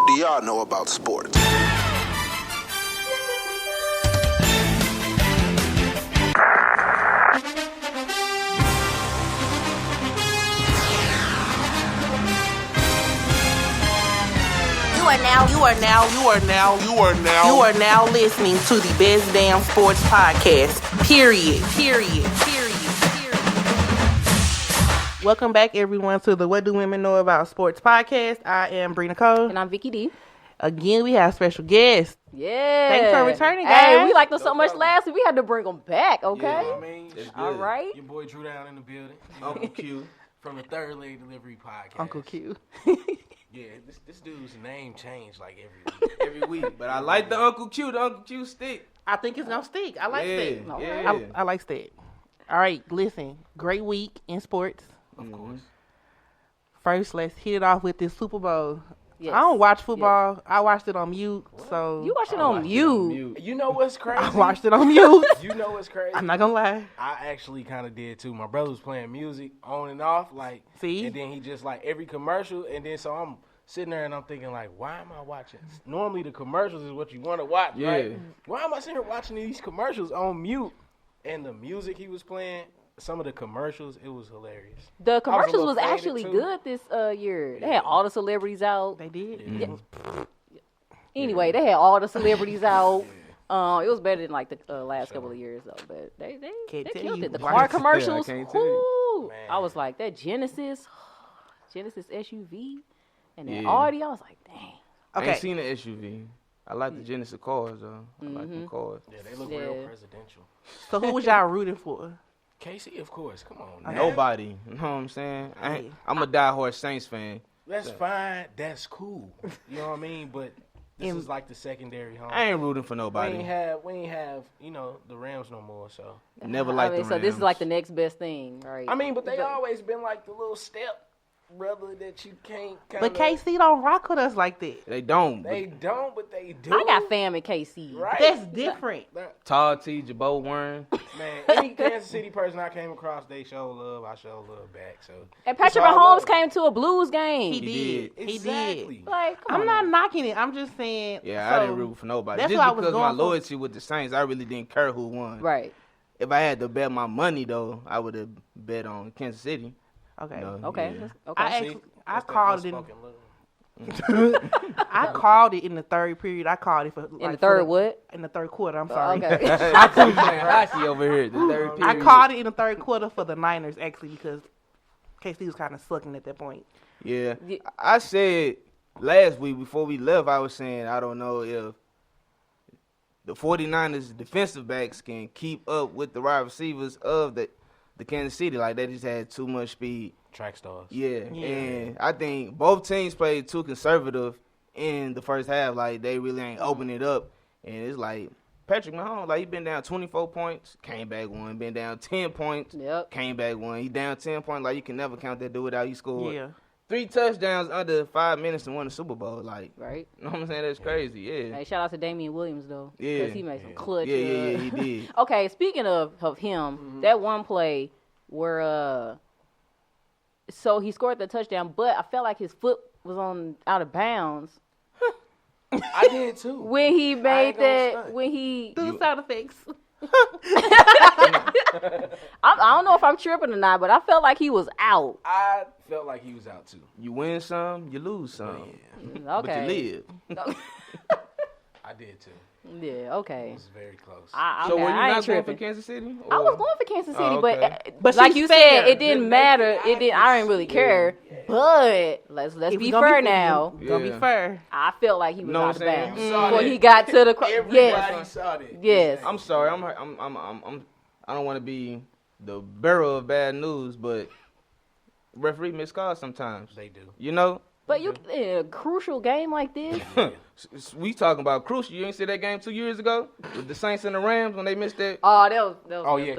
do y'all know about sports? You are now listening to the Best Damn Sports Podcast. Period. Welcome back, everyone, to the What Do Women Know About Sports Podcast. I am Brina Cole. And I'm Vicky D. Again, we have special guests. Yeah. Thanks for returning, guys. Hey, we liked them so much last week, we had to bring them back, okay? Yeah, I mean, all right. Your boy Drew down in the building. Uncle Q from the Third Leg Delivery Podcast. Uncle Q. Yeah, this dude's name changed like every week. But I like the Uncle Q stick. I think it's going to stick. I like stick. Yeah. I like stick. All right, listen. Great week in sports. Of course. First, let's hit it off with this Super Bowl. Yes. I don't watch football. Yes. I watched it on mute. So you watched it on mute. You know what's crazy? I watched it on mute. You know what's crazy? I'm not gonna lie. I actually kind of did too. My brother was playing music on and off, like. See? And then he just like every commercial, and then so I'm sitting there and I'm thinking like, why am I watching? Normally the commercials is what you want to watch, right? Why am I sitting here watching these commercials on mute? And the music he was playing. Some of the commercials, it was hilarious. The commercials was actually good this year. They had all the celebrities out. They did. Yeah. Anyway, they had all the celebrities out. It was better than like the last couple of years though. But they killed it. The car commercials. I was like that Genesis SUV, and that Audi. I was like, dang. Okay. I ain't seen the SUV. I like the Genesis cars though. I like the cars. Yeah, they look real presidential. So who was y'all rooting for? KC, of course. Come on, man. Nobody. You know what I'm saying? I'm a diehard Saints fan. That's fine. That's cool. You know what I mean? But this is like the secondary home. I ain't rooting for nobody. We ain't have the Rams no more. So never liked the Rams. So this is like the next best thing, right? I mean, but they always been like the little step brother that you can't. But KC don't rock with us like that. They don't. But they do. I got fam in KC. Right. That's different. Todd T, Jabot Warren. Man, any Kansas City person I came across, they show love. I show love back. So. And Patrick Mahomes came to a Blues game. He did. Exactly. Like, I'm not knocking it. I'm just saying. Yeah, I didn't root for nobody. That's just because my loyalty with the Saints, I really didn't care who won. Right. If I had to bet my money though, I would have bet on Kansas City. Okay. Okay. I called it. I called it in the third period. I called it for in the third what? In the third quarter. I'm sorry. Okay. I thought you saying hockey over here. The third period. I called it in the third quarter for the Niners actually because KC was kind of sucking at that point. Yeah. I said last week before we left, I was saying I don't know if the 49ers defensive backs can keep up with the wide receivers of the Kansas City. Like, they just had too much speed. Track stars. Yeah, and I think both teams played too conservative in the first half. Like, they really ain't opening it up. And it's like, Patrick Mahomes, like, he been down 24 points, came back one. Been down 10 points, came back one. He down 10 points. Like, you can never count that dude out. He scored 3 touchdowns under 5 minutes and won the Super Bowl. Like, right? You know what I'm saying? That's crazy, yeah. Hey, shout out to Damian Williams, though. Yeah. Because he made some clutch. Yeah, he did. Okay, speaking of him, that one play where so he scored the touchdown, but I felt like his foot was out of bounds. I did too. When he made that, when he do sound effects. I don't know if I'm tripping or not, but I felt like he was out. I felt like he was out too. You win some, you lose some. Yeah. Okay. But you live. I did too. Yeah, okay. It was very close. So were you not going for Kansas City? I was going for Kansas City, but like you said, it didn't matter. I didn't really care. Yeah. But let's be fair now. Gonna be fair. I felt like he was out of bounds when he got to the Everybody saw that. Yes. I'm sorry. I don't want to be the bearer of bad news, but referee miss calls sometimes. They do. You know. But you in a crucial game like this. We talking about crucial. You ain't see that game 2 years ago with the Saints and the Rams when they missed that? Oh, that was Oh, yeah.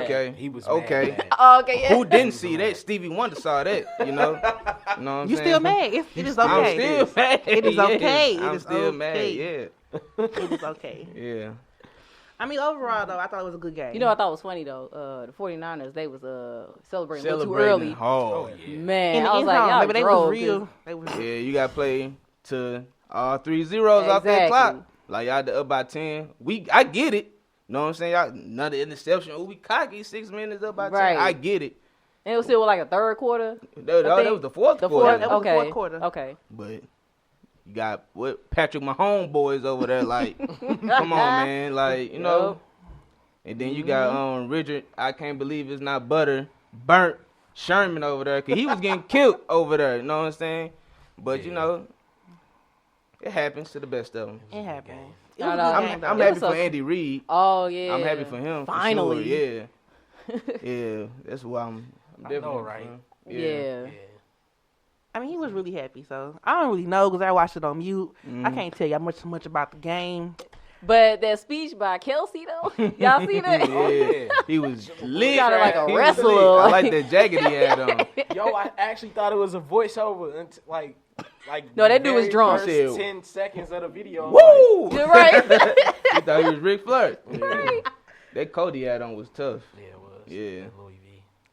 Okay. He was okay. Mad. Oh, okay, yeah. Who didn't see that? Stevie Wonder saw that, you know? You know what I'm you saying? still mad. It is okay. I'm still mad. It is okay. I'm still mad, yeah. It is okay. Yeah. I mean, overall, though, I thought it was a good game. You know what I thought was funny, though? The 49ers, they was celebrating a little too early. Oh, yeah. Man, In the I was like, y'all they was real. They was yeah, you got to play to all 3 zeros off that clock. Like, y'all up by 10. I get it. You know what I'm saying? Y'all, another interception. Oh, we cocky. 6 minutes up by 10. I get it. And it was still like a third quarter? That was the fourth quarter. That was the fourth quarter. Okay. But you got Patrick Mahomes boys over there. Like, come on, man. Like, you know. And then you got Richard, I can't believe it's not butter, burnt Sherman over there. Because he was getting killed over there. You know what I'm saying? But, you know, it happens to the best of them. It happens. I'm happy for Andy Reid. Oh, yeah. I'm happy for him. Finally. For sure. Yeah. Yeah. That's why I'm definitely right. Yeah. I mean, he was really happy, so I don't really know because I watched it on mute. I can't tell you much about the game. But that speech by Kelsey, though, y'all see that? Yeah, he was lit. He got like a wrestler. I like that jacket he had on. Yo, I actually thought it was a voiceover. Like no, that dude was drunk. First 10 seconds of the video. Woo! You're right. He thought he was Ric Flair. Yeah. Right. That coat he had on was tough. Yeah, it was. Yeah.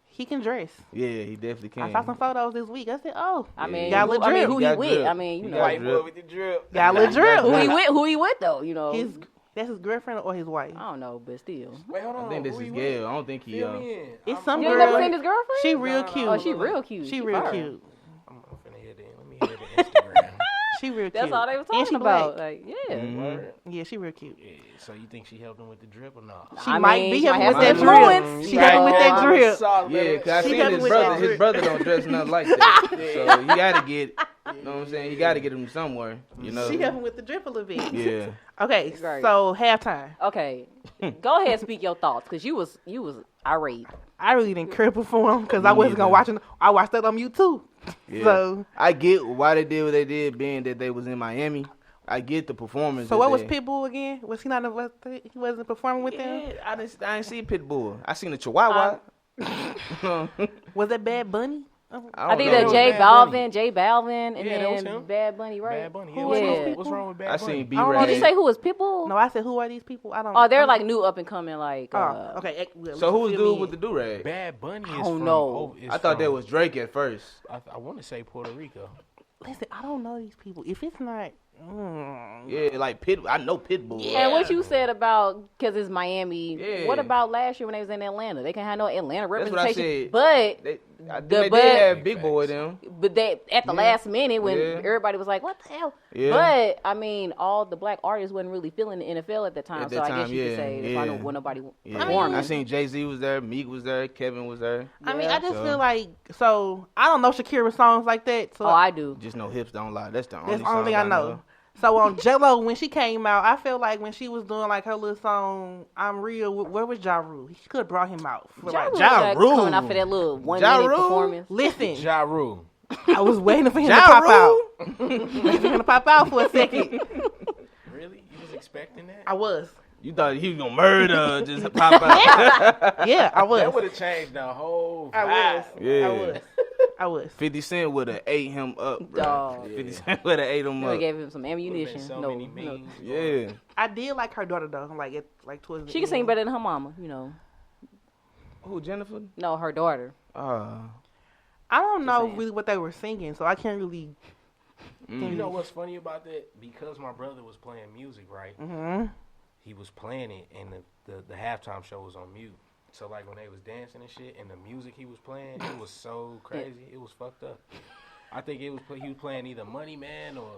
He can dress. Yeah, he definitely can. I saw some photos this week. I said, "Oh, I mean, got a little drip. who he with? I mean, you know, white boy with the drip. Got a little drip. Who he with though? You know, that's his girlfriend or his wife. I don't know, but still. Wait, hold on. I think this is Gayle. I don't think he. It's some you girl. You never seen his girlfriend? She real cute. Oh, she real cute. She real cute. I'm finna hear that. Let me hear the Instagram. She real cute. That's all they were talking about. Like, yeah. Yeah, she real cute. Yeah, so you think she helped him with the drip or not? She might be helping with that influence. drip. She helping with that drip. Yeah, because I seen his brother. His brother don't dress nothing like that. So you got to get, you know what I'm saying? You got to get him somewhere, you know? She helping with the drip a little bit. Yeah. Okay, so halftime. Okay. Go ahead and speak your thoughts because you was irate. I really didn't care for him because I wasn't going to watch it. I watched that on mute too. Yeah. So I get why they did what they did, being that they was in Miami. I get the performance. So what was Pitbull again? Was he not? He wasn't performing with them. I didn't see Pitbull. I seen a Chihuahua. Was that Bad Bunny? I think that J Balvin, and then Bad Bunny, right? Bad Bunny. Yeah. What's wrong with Bad Bunny? I seen B-Ray. Did you say who was Pitbull? No, I said who are these people? I don't. Oh, they're like new up and coming, like. Okay. So who was dude with the do-rag? Bad Bunny. I don't know. I thought that was Drake at first. I want to say Puerto Rico. Listen, I don't know these people. If it's not, yeah, like I know Pitbull. Yeah. And what you said about because it's Miami. Yeah. What about last year when they was in Atlanta? They can't have no Atlanta representation. That's what I said. But they did have Big Boy them. But they at the last minute when everybody was like, "What the hell?" Yeah. But I mean, all the black artists wasn't really feeling the NFL at the time. So I guess you could say if I know what nobody performing. I seen Jay-Z was there, Meek was there, Kevin was there. I mean, I just feel like I don't know Shakira songs like that. So I do. Just know Hips Don't Lie. That's the only That's the only thing I know. So on J-Lo, when she came out, I felt like when she was doing like her little song, I'm Real, where was Ja Rule? He could have brought him out. Ja Rule. Coming out for that little 1 minute performance. Listen. Ja Rule. I was waiting for him to pop out. Waiting for him to pop out for a second. Really? You was expecting that? I was. You thought he was going to murder just pop out. Yeah, I was. That would have changed the whole vibe. I was. Yeah. I was. 50 Cent would have ate him up, bro. Dog. 50 Cent would have ate him up. Gave him some ammunition. Many memes. Yeah. I did like her daughter though. Like towards the She can sing better than her mama, you know. Who, Jennifer? No, her daughter. I don't know really what they were singing, so I can't really. You know what's funny about that? Because my brother was playing music, right? Mm-hmm. He was playing it, and the halftime show was on mute. So, like, when they was dancing and shit, and the music he was playing, it was so crazy. It was fucked up. I think he was playing either Money Man or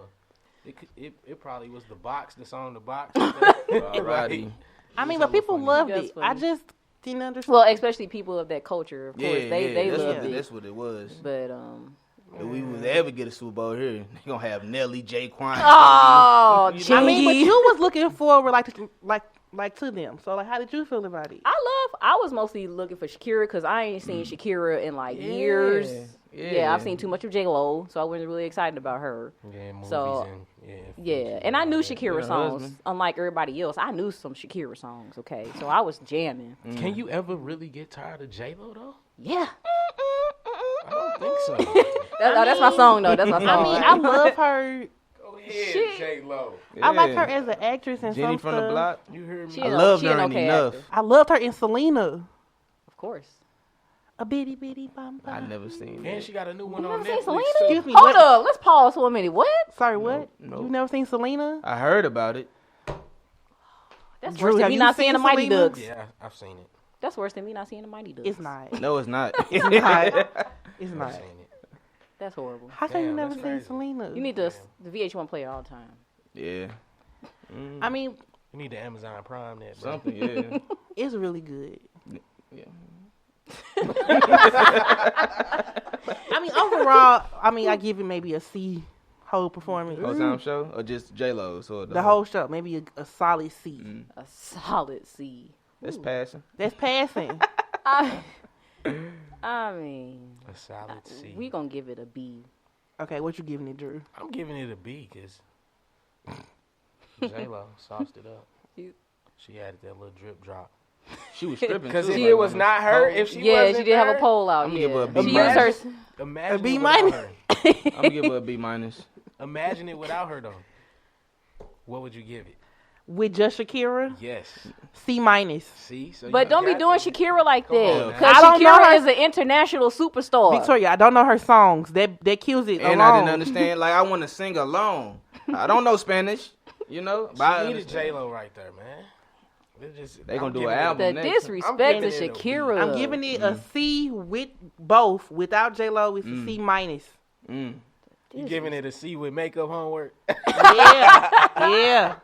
it probably was the song The Box. Alrighty. I mean, but people loved it. I just didn't understand. Well, especially people of that culture, of course. They loved it. That's what it was. But, if we would ever get a Super Bowl here, they going to have Nelly, Jaquan. Oh, I mean, but you was looking forward, like to them. So, like, how did you feel about it? I was mostly looking for Shakira because I ain't seen Shakira in like years. Yeah, I've seen too much of J-Lo, so I wasn't really excited about her. Yeah, movies and I knew Shakira songs. Unlike everybody else, I knew some Shakira songs. Okay, so I was jamming. Can you ever really get tired of J-Lo though? Yeah. I don't think so. That's my song though. That's my song. I mean, I love her. Go ahead, J-Lo. I like her as an actress and Jenny from the Block. You heard me? I loved her in Enough. I loved her in Selena. Of course. A bitty bitty bum bum. I never seen And that. she got a new one You on never seen Netflix. Selena? Too. Excuse me. Hold up, let's pause for a minute. What? Sorry, what? Nope. You never seen Selena? I heard about it. That's Drew, worse than have me you not seeing seen the Mighty Selena? Ducks. Yeah, I've seen it. That's worse than me not seeing the Mighty Ducks. It's not. No, it's not. It's not. It's I've not. seen it. That's horrible. How come you Damn, never that's seen crazy. Selena? You need the VH1 player all the time. Yeah. I mean, You need the Amazon Prime that, bro. Something, yeah. it's really good. Yeah. I mean, overall, I give it maybe a C whole performance. Whole time show? Or just J-Lo? So The whole show, maybe a solid C. A solid C. That's passing. That's passing. I mean, A solid C. we gonna give it a B. Okay, what you giving it, Drew? I'm giving it a B because J-Lo sauced it up. You- She added that little drip drop. She was stripping Because too, if like, it was on not her, if she Yeah, wasn't she did have a her, poll out. I'm gonna Yeah, give her a B she used minus. her. Imagine A B it without minus? her. I'm gonna give her a B minus. Imagine it without her though. What would you give it? With just Shakira, Yes. C minus. See, so But you don't be got doing to- Shakira like Come on that. now. Because I don't know Shakira her- is an international superstar. Victoria, I don't know her songs. That kills it And alone. I didn't understand. Like, I want to sing alone. I don't know Spanish, you know. But I She needed understand. J-Lo right there, man. They gonna I'm do giving an it a- album. The next. disrespect giving to it a B. Shakira. I'm giving it a C with both. Without J-Lo, it's a C minus. Mm. You giving it a C with makeup homework? Yeah.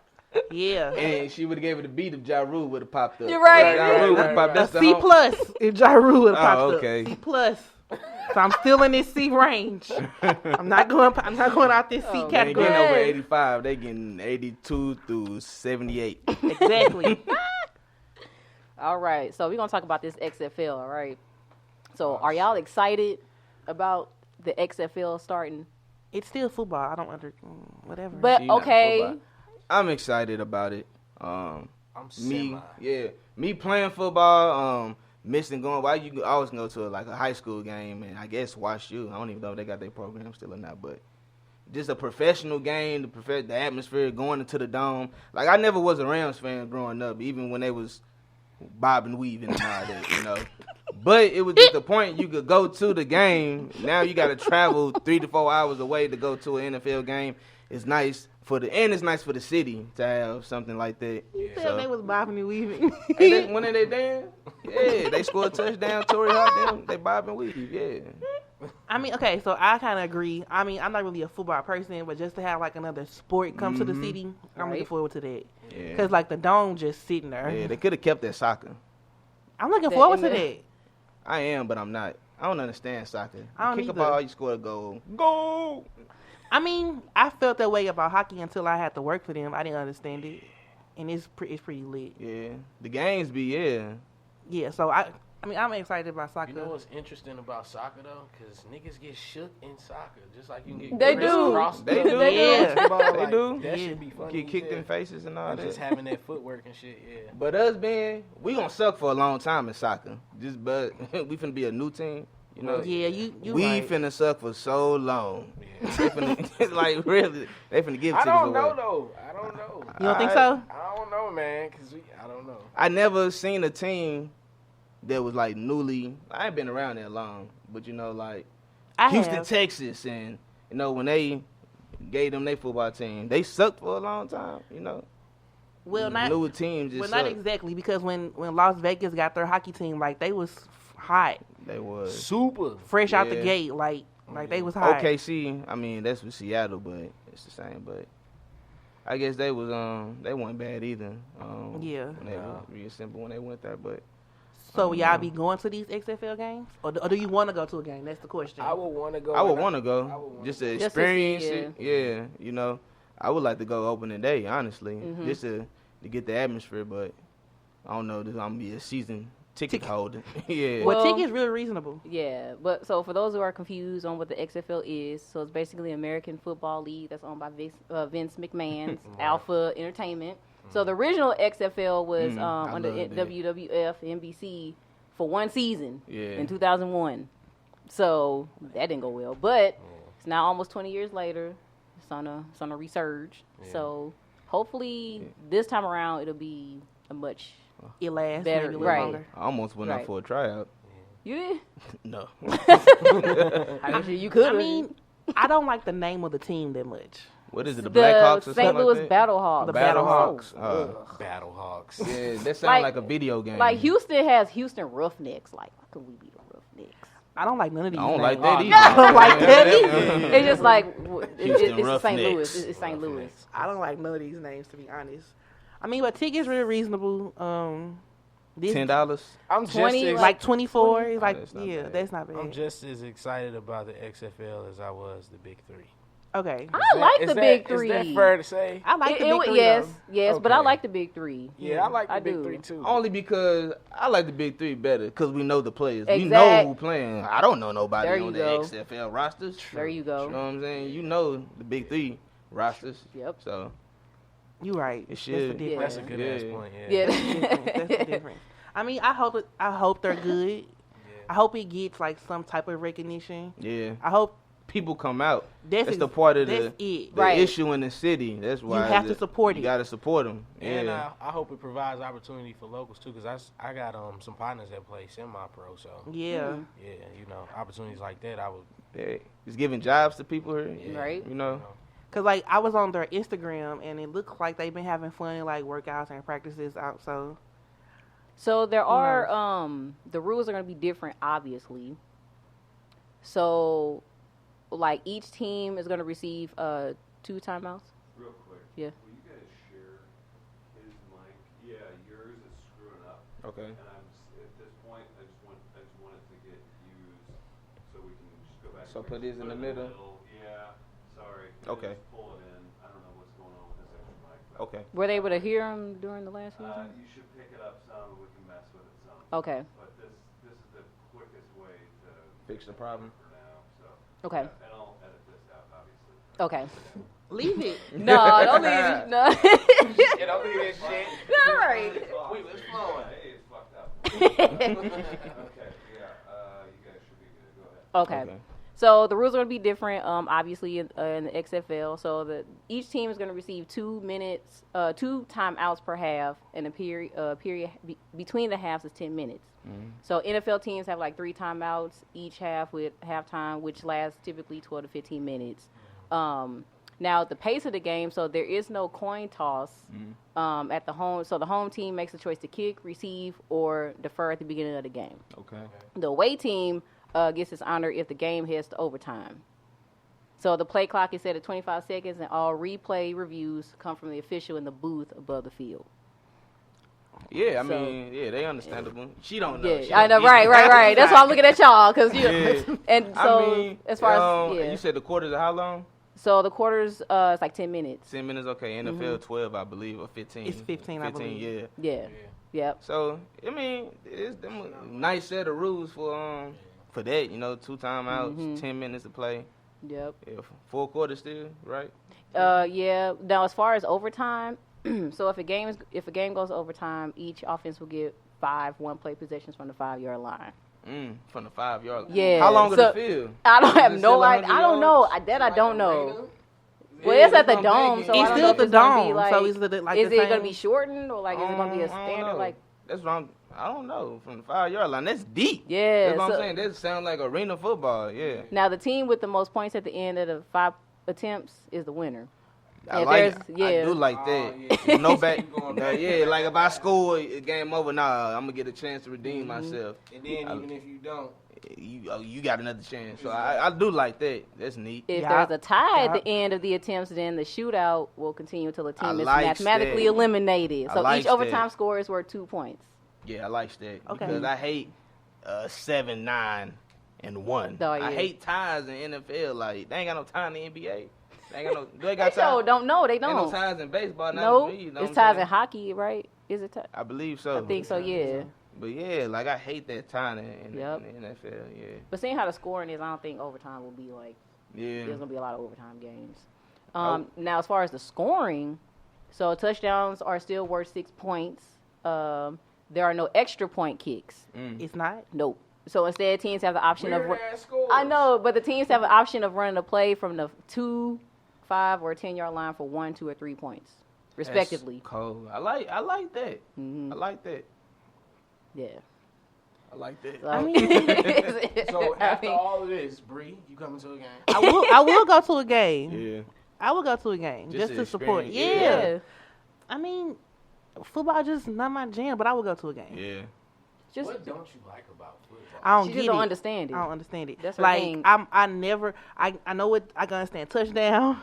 Yeah. And she would have gave it a beat if Ja Rule would have popped up. You're right. Ja Rule would have popped. A That's the C home- plus if Ja Rule would have popped Oh, okay. up. C plus. So I'm still in this C range. I'm not going out this C Oh, They ain't category. getting over Yes. 85. They getting 82 through 78. Exactly. All right, so we're going to talk about this XFL, all right? So are y'all excited about the XFL starting? It's still football. I don't whatever. But, She not okay, football. I'm excited about it. I'm Me, semi. me playing football, missing going. Why you always go to like a high school game and I guess watch you. I don't even know if they got their program still or not, but just a professional game, the atmosphere going into the dome. Like I never was a Rams fan growing up, even when they was bob and weaving and all that, you know. But it was just the point you could go to the game. Now you got to travel 3 to 4 hours away to go to an NFL game. It's nice it's nice for the city to have something like that. you said they was bobbing and weaving. When they dance, yeah, they scored a touchdown. Torrey Hart, them, they bob and weave, yeah. I mean, okay, so I kind of agree. I mean, I'm not really a football person, but just to have like another sport come to the city, I'm looking forward to that. Yeah. Because like the dome just sitting there. Yeah, they could have kept that soccer. I'm looking That- forward to and that. I am, but I'm not. I don't understand soccer. I don't Kick a either. ball, you score a goal. Goal! I mean, I felt that way about hockey until I had to work for them. I didn't understand it, and it's pretty lit. Yeah. The games be, yeah. Yeah, so I mean, I'm excited about soccer. You know what's interesting about soccer though? Because niggas get shook in soccer, just like you can get They grips do. across They the do. basketball. They Like, do. That Yeah. should be funny. Get kicked as in hell. faces and all Just that. having that footwork and shit. Yeah. But us being, we gonna suck for a long time in soccer. But we finna be a new team. You know, Yeah, you we right. finna suck for so long. Yeah. They finna, like really, they finna give I tickets don't away. know though. I don't know. You don't think so? I don't know, man. Cause I don't know. I never seen a team that was like newly. I ain't been around that long, but you know, like I Houston, have. Texas, and you know when they gave them their football team, they sucked for a long time. You know, Well, not newer teams just well, not sucked. exactly because when Las Vegas got their hockey team, like they was hot, They was Super. fresh out the Yeah. gate, like they was hot. OKC. I mean, that's with Seattle, but it's the same. But I guess they was they weren't bad either. Yeah. when they were reassembled when they went there, but. So y'all be going to these XFL games, or do you want to go to a game? That's the question. I would want to go. I would and want to I go would wanna just to Just to see, experience it. Yeah, you know, I would like to go opening day, honestly, Mhm. just to get the atmosphere. But I don't know, this I'm gonna be a season ticket holder. Yeah, Well, Well- tickets really reasonable. yeah. But so for those who are confused on what the XFL is, so it's basically American Football League that's owned by Vince McMahon's Alpha Entertainment. So the original XFL was I under love that. WWF, NBC for one season Yeah. in 2001. So that didn't go well, but it's now almost 20 years later. It's on a resurge. Yeah. So hopefully this time around it'll be a much It lasts Better, maybe a little right. longer. I almost went out Right. for a tryout. You did? No. I mean, you could. I mean, I don't like the name of the team that much. What is it? The Blackhawks or something St. Louis like that? Battlehawks. The Battlehawks. Battlehawks. Yeah, that sounds like a video game. Like Houston has Houston Roughnecks. Like, why could we be the Roughnecks? I don't like none of these. I don't names. like that either. I don't like that either. It's just like it's St. Roughnecks. Louis. It's St. Louis. I don't like none of these names, to be honest. I mean, but tickets really reasonable. $10. I'm just 20, Like 24. It's like, that's not yeah, bad. that's not bad. I'm just as excited about the XFL as I was the Big Three. Okay. I like the Big Three. Is that fair to say? I like the It- big three. yes, though. yes, but I Okay. like the Big Three. Yeah, I like the I Big do. Three too. Only because I like the Big Three better because we know the players. We know Exact. who playing. I don't know nobody There on you the go. XFL rosters. There you go. You know what I'm saying? You know the Big Three rosters. Yep. So You right. It That's should. the difference. That's a good ass point. Yeah. Yeah. That's the difference. I mean, I hope they're good. I hope it gets like some type of recognition. yeah, I hope people come out. that's That's the part of that's the it. Right. issue in the city. That's why You have to support You it. got to support them. And Yeah. I hope it provides opportunity for locals too, because I got some partners that play semi-pro, so Yeah. yeah, you know, opportunities like that I would. It's giving jobs to people here. Yeah, Right. You know. Cause like I was on their Instagram and it looks like they've been having fun in like workouts and practices out. So there Who are the rules are going to be different, obviously. So, like each team is going to receive 2 timeouts. Real quick. Yeah. Will you guys share his mic? Yeah, yours is screwing up. Okay. And at this point, I just want it to get used so we can just go back. So and put fix these in it. the middle? Yeah. Sorry. Okay. Just pull it in. I don't know what's going on with this extra mic. But, Okay. Were they able to hear them during the last season? you should pick it up some and we can mess with it some. Okay. But this is the quickest way to Fix the problem. for now. So. Okay. And I'll edit this out, obviously. Okay. Leave it. No, don't leave it. No. Yeah, don't leave that shit. All right. We was flowing. Hey, it's fucked up. Okay, yeah, you guys should be good. Go ahead. Okay. So the rules are going to be different, obviously, in the XFL. So each team is going to receive 2 minutes, 2 timeouts per half, and a period between the halves is 10 minutes. Mm-hmm. So NFL teams have like 3 timeouts each half with halftime, which lasts typically 12 to 15 minutes. Now, the pace of the game, so there is no coin toss at the home. So the home team makes a choice to kick, receive, or defer at the beginning of the game. Okay. The away team gets its honor if the game heads to overtime. So the play clock is set at 25 seconds, and all replay reviews come from the official in the booth above the field. Yeah, I So- mean, yeah, they understandable. She don't know. She Yeah, I don't know, get it. right. That's why I'm looking at y'all, because you. Yeah. And so I mean, as far as you said the quarters are how long? so the quarters it's like 10 minutes. 10 minutes, okay. NFL 12, I believe, or 15. It's 15, I believe. yeah. Yeah. Yep. So I mean, it's them a nice set of rules for that. You know, 2 timeouts, 10 minutes to play. Yep. Yeah, 4 quarters still, right? Yeah. Now, as far as overtime, so if a game goes overtime, each offense will get 5 one-play possessions from the 5-yard line. From the 5-yard line. Yeah, How long is so- the field? I don't have Is it no still idea. 100 I don't know. yards? I don't know. Yeah, Well, it's at the that's what I'm dome, thinking. so I It's don't still know if the it's gonna be dome, like, so is it like is the it same? gonna be shortened or like is it gonna be a I don't standard know. like? That's what I don't know. From the 5-yard line, that's deep. Yeah. That's what so- I'm saying. That sounds like arena football. Yeah. Now the team with the most points at the end of the 5 attempts is the winner. I If like. there's- yeah. I do like that. yeah. No back. Keep going back. Yeah, like if I score, game over. Nah, I'm gonna get a chance to redeem Mm-hmm. myself. And then even if you don't, You got another chance. So I do like that. That's neat. If Yeah. there's a tie at Yeah. the end of the attempts, then the shootout will continue until the I team is like mathematically that. eliminated. I So like each overtime that. score is worth 2 points. Yeah, I like that Okay. because I hate 7, 9, and 1. Oh, I yeah. hate ties in NFL. Like they ain't got no tie in the NBA. They ain't got no. They They got sure ties. don't know. They Ain't no don't. ties in baseball. Not No, with me, you know it's what I'm ties saying? in hockey, right? Is it? I believe so. I think so. Yeah. But yeah, like I hate that tie in Yep. the NFL. Yeah, But seeing how the scoring is, I don't think overtime will be like. yeah. There's gonna be a lot of overtime games. Oh. Now, as far as the scoring, so touchdowns are still worth 6 points. There are no extra point kicks. It's not. Nope. So instead, teams have the option of. weird ass scores. I know, but the teams have an option of running a play from the 2, 5, or 10-yard line for 1, 2, or 3 points, respectively. That's cold. I like that. Mhm. I like that. Yeah. I like that. So, I mean, So after all of this, Bree, you coming to a game? I will go to a game. Yeah. I will go to a game just to to support. experience, Yeah. I mean, football just not my jam, but I will go to a game. Yeah. just What don't you like about football? I don't she get just it. don't understand it. I don't understand it. That's her like thing. I know what I can understand touchdown,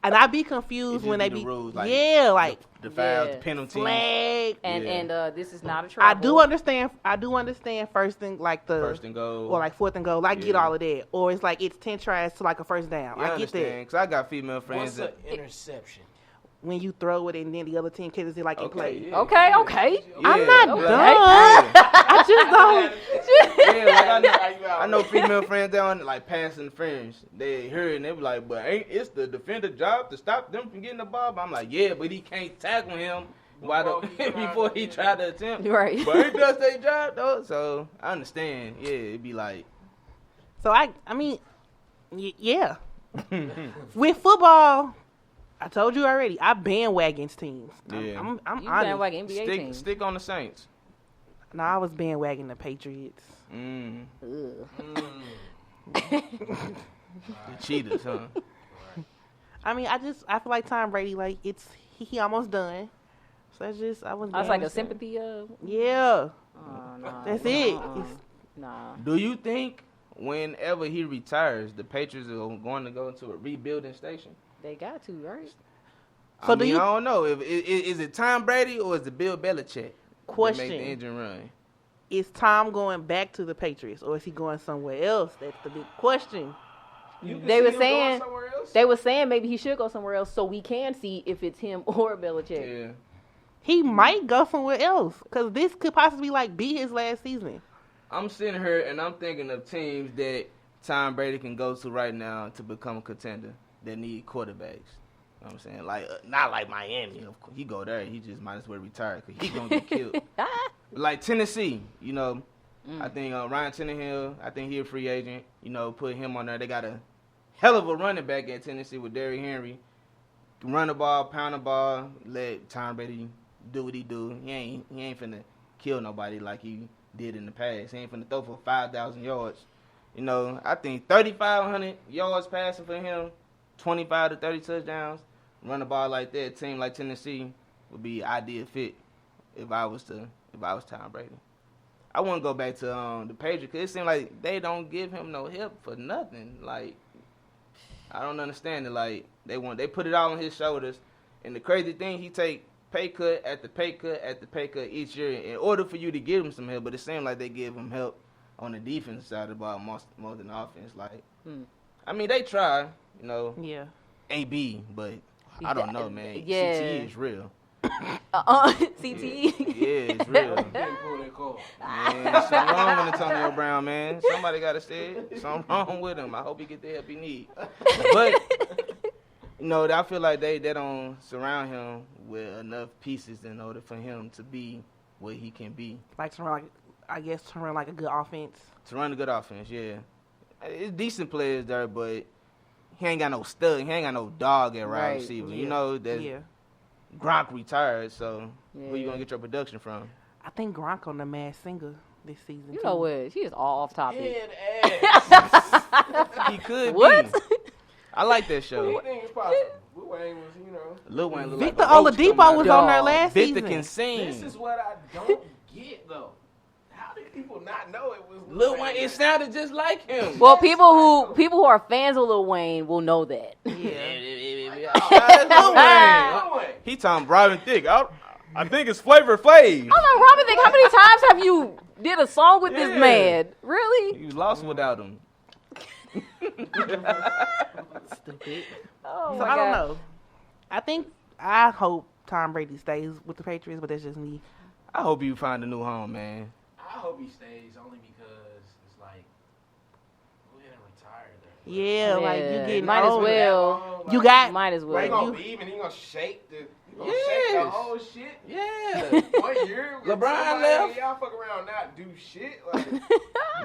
and I be confused when they the be rules, like, like the fouls, Yeah. the penalties. flag. And this is not a I travel. do understand. I do understand first and like the First and goal. or like fourth and goal. I get Yeah. all of that. Or it's like it's 10 tries to like a first down. I get that. Because I got female friends What's an that. interception? When you throw it and then the other team catches it like in play. Yeah. Okay. I'm not Okay. dumb. Yeah. I just don't. Yeah, like I know female friends down like passing friends. They heard and they be like, but ain't it's the defender's job to stop them from getting the ball? But I'm like, yeah, but he can't tackle him before he tried to attempt. Right. But he does their job though, so I understand. Yeah, it'd be like, So I mean, yeah. With football, I told you already. I bandwagons teams. Yeah. I'm You honest. bandwagon NBA team. stick on the Saints. No, I was bandwagging the Patriots. Ugh. The cheaters, huh? I mean, I feel like Tom Brady, like he almost done. So I was. That's like a bandwagoning. sympathy. Yeah, Nah, that's it. Nah. Do you think whenever he retires, the Patriots are going to go into a rebuilding station? They got to, right? So I do mean, you- I don't know. Is it Tom Brady or is it Bill Belichick? Question. That make the engine run. Is Tom going back to the Patriots or is he going somewhere else? That's the big question. They were saying maybe he should go somewhere else so we can see if it's him or Belichick. Yeah. He might go somewhere else because this could possibly like be his last season. I'm sitting here and I'm thinking of teams that Tom Brady can go to right now to become a contender that need quarterbacks. You know what I'm saying? Like, not like Miami. Of course, he go there. He just might as well retire because he going to get killed. Like Tennessee, you know, I think Ryan Tannehill, I think he a free agent. You know, put him on there. They got a hell of a running back at Tennessee with Derrick Henry. Run the ball, pound the ball, let Tom Brady do what he do. He ain't finna kill nobody like he did in the past. He ain't finna throw for 5,000 yards. You know, I think 3,500 yards passing for him, 25 to 30 touchdowns. Run the ball like that, a team like Tennessee would be ideal fit if I was Tom Brady. I wouldn't go back to the Patriots because it seems like they don't give him no help for nothing. Like, I don't understand it. Like, they put it all on his shoulders. And the crazy thing, he take pay cut after pay cut after pay cut each year in order for you to give him some help. But it seems like they give him help on the defense side of the ball more than the offense. Like, I mean, they try, you know, Yeah. AB, but I don't know, man. Yeah. CTE is real. CTE. Yeah, it's real. Man, Man, something wrong with Antonio Brown, man. Somebody got to say it. Something wrong with him. I hope he get the help he need. But, you know, I feel like they don't surround him with enough pieces in order for him to be what he can be. Like to run, to run like a good offense. To run a good offense, yeah. It's decent players there, but he ain't got no stud. He ain't got no dog at wide Right. receiver. Yeah. You know, that Gronk retired, so where you going to get your production from? I think Gronk on the Masked Singer this season. You too. know what? She is all off topic. Head ass. He could What? be. I like that show. Anything is possible. Lil Wayne was, you know. Lil Wayne look Victor like a roach Oladipo coming was out on there Dog. last Victor season. can sing. This is what I don't get, though. How did people not know it was Lil Wayne, it sounded just like him. Well, people who are fans of Lil Wayne will know that. That's Lil Wayne. He talking broad and thick. I think it's Flavor Flav. I don't know, Robin. Think how many times have you did a song with this Yeah. man? Really? You lost without him. Stupid. Oh So my I don't God. know. I hope Tom Brady stays with the Patriots, but that's just me. I hope you find a new home, man. I hope he stays only because it's like, go ahead and retire there. Yeah, like you Yeah, getting might as older. well. You got Might as Like, he well. gonna leave and he gonna shake the whole shit. Yeah. 1 year. with LeBron somebody, left. Y'all fuck around, not do shit. Like,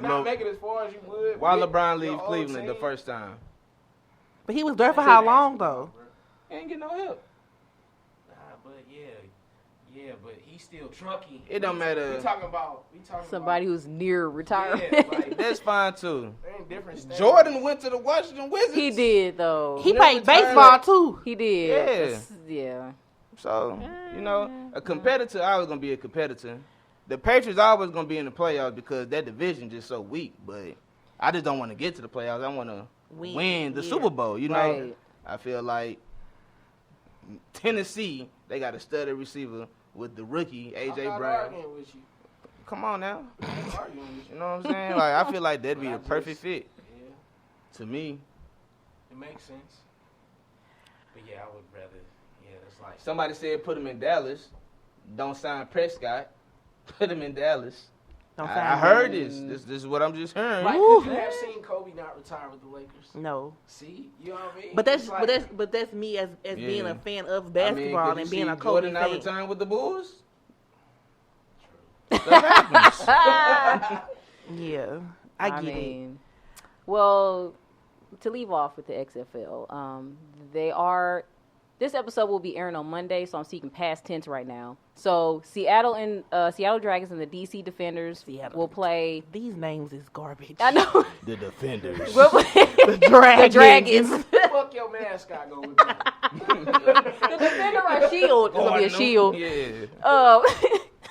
No. not make it as far as you would. Why with LeBron your leave old Cleveland the team. first time? But he was there for how long though? He ain't get no help. Nah, but yeah, Yeah, but he's still trucking. It don't matter. We talking about somebody who's near retirement. Yeah, like, that's fine too. there ain't different Jordan went to the Washington Wizards. He did though. He played baseball too. He did. Yeah. So a competitor always gonna be a competitor. The Patriots always gonna be in the playoffs because that division just so weak. But I just don't want to get to the playoffs. I want to win the Super Bowl. You know, right. I feel like Tennessee, they got a studded receiver with the rookie AJ Brown. With you. Come on now, I'm arguing with you. you know what I'm saying? Like I feel like that'd be But the perfect fit Yeah, to me. it makes sense. But yeah, I would rather. Yeah, it's like Somebody said put him in Dallas. Don't sign Prescott. Put him in Dallas. I heard this. This is what I'm just hearing. Like, could you have seen Kobe not retire with the Lakers? No. See, you know what I mean? But that's It's like, but that's me as being Yeah. a fan of basketball could you and being see a Kobe Jordan not fan. return with the Bulls? Stuff happens. Yeah, I get it. mean, well, to leave off with the XFL, this episode will be airing on Monday, so I'm speaking past tense right now. So Seattle Dragons and the DC Defenders will play. These names is garbage. I know. The Defenders. We'll play The Dragons. fuck your mascot go with that. The Defender or Shield. It's gonna be a shield. Yeah.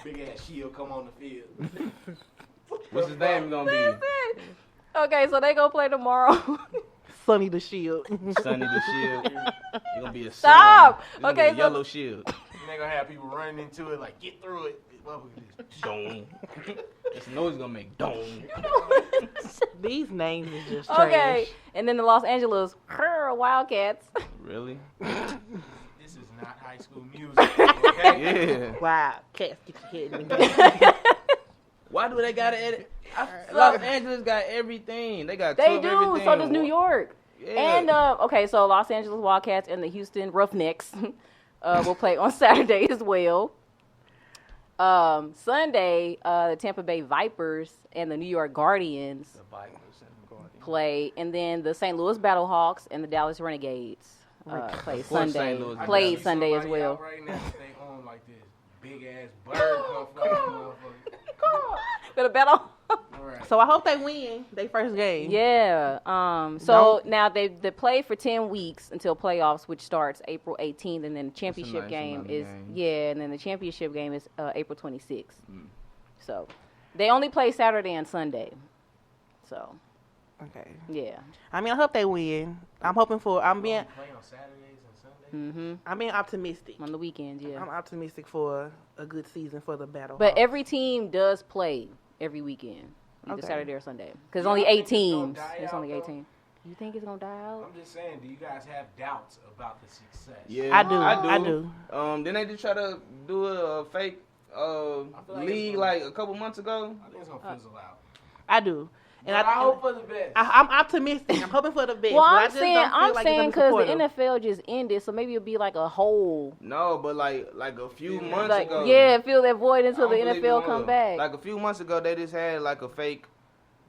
Big ass shield come on the field. What's his name gonna be? Okay, so they gonna play tomorrow. Sonny the Shield. Sonny the Shield. You're gonna be a Stop! Sun. It's gonna Okay, be a so- yellow shield. They gonna have people running into it like get through it. Dong. This noise gonna make dong. These names is just Okay, trash. and then the Los Angeles Wildcats. Really? This is not high school music. Okay? Yeah. Wow, cats, get your head in the game. Why do they gotta edit? Los Angeles got everything. They got They 12 do. everything. So does New York. Yeah. And okay, so Los Angeles Wildcats and the Houston Roughnecks will play on Saturday as well. Sunday, the Tampa Bay Vipers and the New York Guardians play, and then the St. Louis Battlehawks and the Dallas Renegades play Of course, Sunday. St. Louis Played Battlehawks. Sunday as Somebody well. out right now, they own like this big ass bird motherfucker. For the battle. All right. So I hope they win their first game. Yeah. So now they play for 10 weeks until playoffs, which starts April 18th, and then the championship nice game amount of is games. and then the championship game is April 26th. So they only play Saturday and Sunday. So Okay. yeah. I mean, I hope they win. I'm being Play on Saturdays and Sundays. I'm being optimistic. On the weekends, yeah. I'm optimistic for a good season for the battle. But every team does play every weekend, either Okay. Saturday or Sunday, because You only don't 8 think it's gonna teams. die It's out, only 8 though? teams. You think it's gonna die out? I'm just saying, do you guys have doubts about the success? Yeah, I do. Then they just try to do a fake feel like league it's like a couple months ago. I think it's gonna fizzle out. I do. And But I hope for the best. I'm optimistic. I'm hoping for the best. Well, but I I'm just saying, don't feel I'm like saying it's gonna because be the supportive. NFL just ended, so maybe it'll be like a whole, No, but like a few months like ago. fill that void until the I don't believe NFL it come will. back. Like a few months ago, they just had like a fake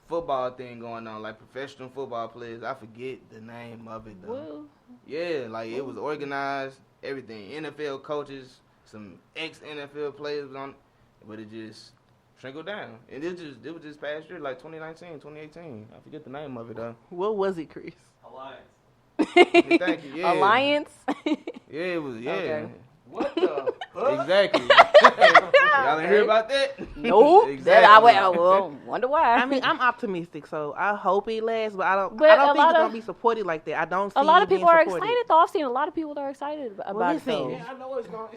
football thing going on, like professional football players. I forget the name of it though. Well, Yeah, like it was organized, everything. NFL coaches, some ex-NFL players was on, but it just trickled down. And it was just past year, like 2019, 2018. I forget the name of it though. What was it, Chris? Alliance. Thank you. Yeah. Alliance. Yeah, it was. Yeah. Okay. What the fuck? Exactly. Y'all didn't hear about that? Nope. Exactly. Wonder why. I mean, I'm optimistic, so I hope it lasts, but I don't But think a it's lot gonna of- be supported like that. I don't see a lot of it being people are supported. excited though. I've seen a lot of people that are excited about it. listen. Though. Yeah, I know it's gonna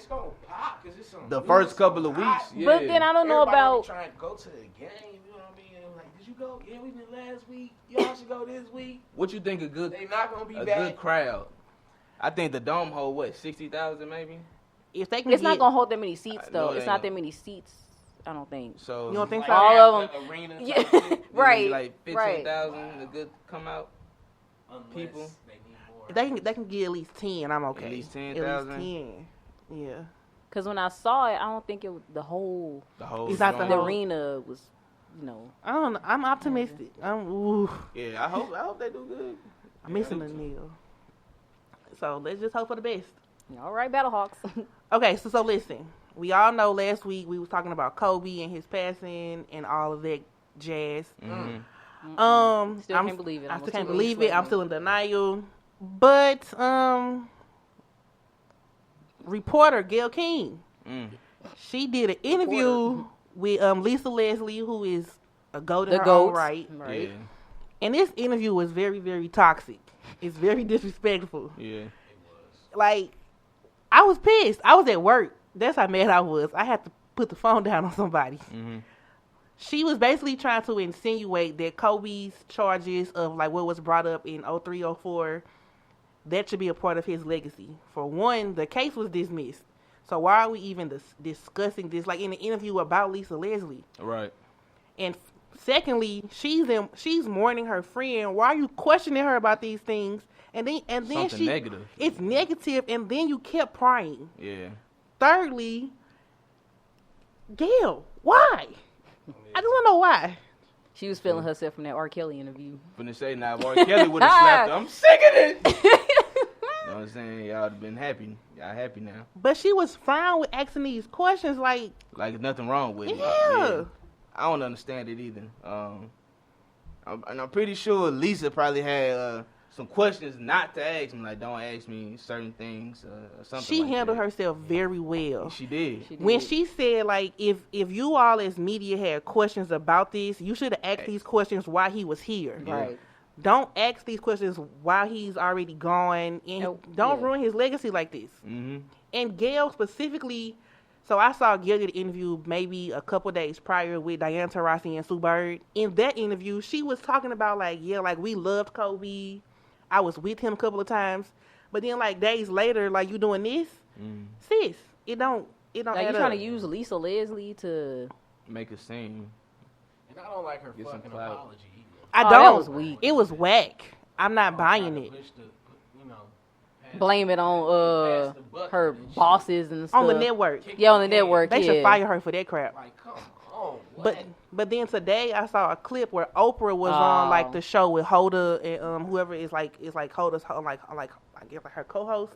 pop because it's some The news, first some couple of hot- weeks. Yeah. But then I don't know Everybody about. be trying to go to the game. You know what I mean? And like, did you go? Yeah, we did last week. Y'all should go this week. What you think They not gonna be a back. good crowd? I think the dome hold what 60,000 maybe. If they can It's get, not gonna hold that many seats I know though. it It's ain't not gonna- that many seats. I don't think. So You don't think Like so? All half of the arena type Yeah. shit. Right. Like right. 15,000 to good come out. Unless People. they need more. if they can get at least 10, I'm okay. At least At 10,000? least 10. Yeah. Because when I saw it, I don't think it was the whole The whole. It's not the dome. the whole- arena was, you know. I don't know. I'm optimistic. Yeah, I hope they do good. I'm missing a Neil. So let's just hope for the best. All right, Battlehawks. Okay, so listen. we all know last week we was talking about Kobe and his passing and all of that jazz. Still can't believe it. I still can't believe it. I'm still in denial. But reporter Gayle King, she did an interview with Lisa Leslie, who is a goat in her own right. Yeah. And this interview was very, very toxic. It's very disrespectful. Yeah. Like, I was pissed. I was at work. That's how mad I was. I had to put the phone down on somebody. She was basically trying to insinuate that Kobe's charges of like what was brought up in 03, 04, that should be a part of his legacy. For one, the case was dismissed. So why are we even discussing this? Like in an interview about Lisa Leslie. Right. And secondly, she's mourning her friend. Why are you questioning her about these things? And then Something negative. It's negative, and then you kept prying. Yeah. Thirdly, Gayle, why? I just want to know why. She was feeling herself from that R. Kelly interview. Finna say now, if R. Kelly would have slapped her, I'm sick of this. You know what I'm saying? Y'all have been happy. Y'all happy now. But she was fine with asking these questions, like nothing wrong with it. Yeah. I don't understand it either. I'm pretty sure Lisa probably had some questions not to ask me, like don't ask me certain things or something. She like handled that. herself very well. She did. When she said, like, if you all as media had questions about this, you should have asked these questions while he was here. Yeah. Right. Don't ask these questions while he's already gone, and don't ruin his legacy like this. And Gayle specifically, so I saw Gayle get an interview maybe a couple days prior with Diana Taurasi and Sue Bird. In that interview, she was talking about like we loved Kobe. I was with him a couple of times, but then like days later, like you doing this, sis, it don't Like add you up. trying to use Lisa Leslie to make a scene. And I don't like her Get some fucking clout. apology either. I Oh, don't. that was weak. It was whack. I'm not buying Trying it. to push the, pass- blame it on pass the buck her and shit. bosses and stuff. On the network. Yeah, on the network. They yeah. should fire her for that crap. Like, come on. What? But then today I saw a clip where Oprah was on like the show with Hoda and whoever is like Hoda's like I guess like her co-host.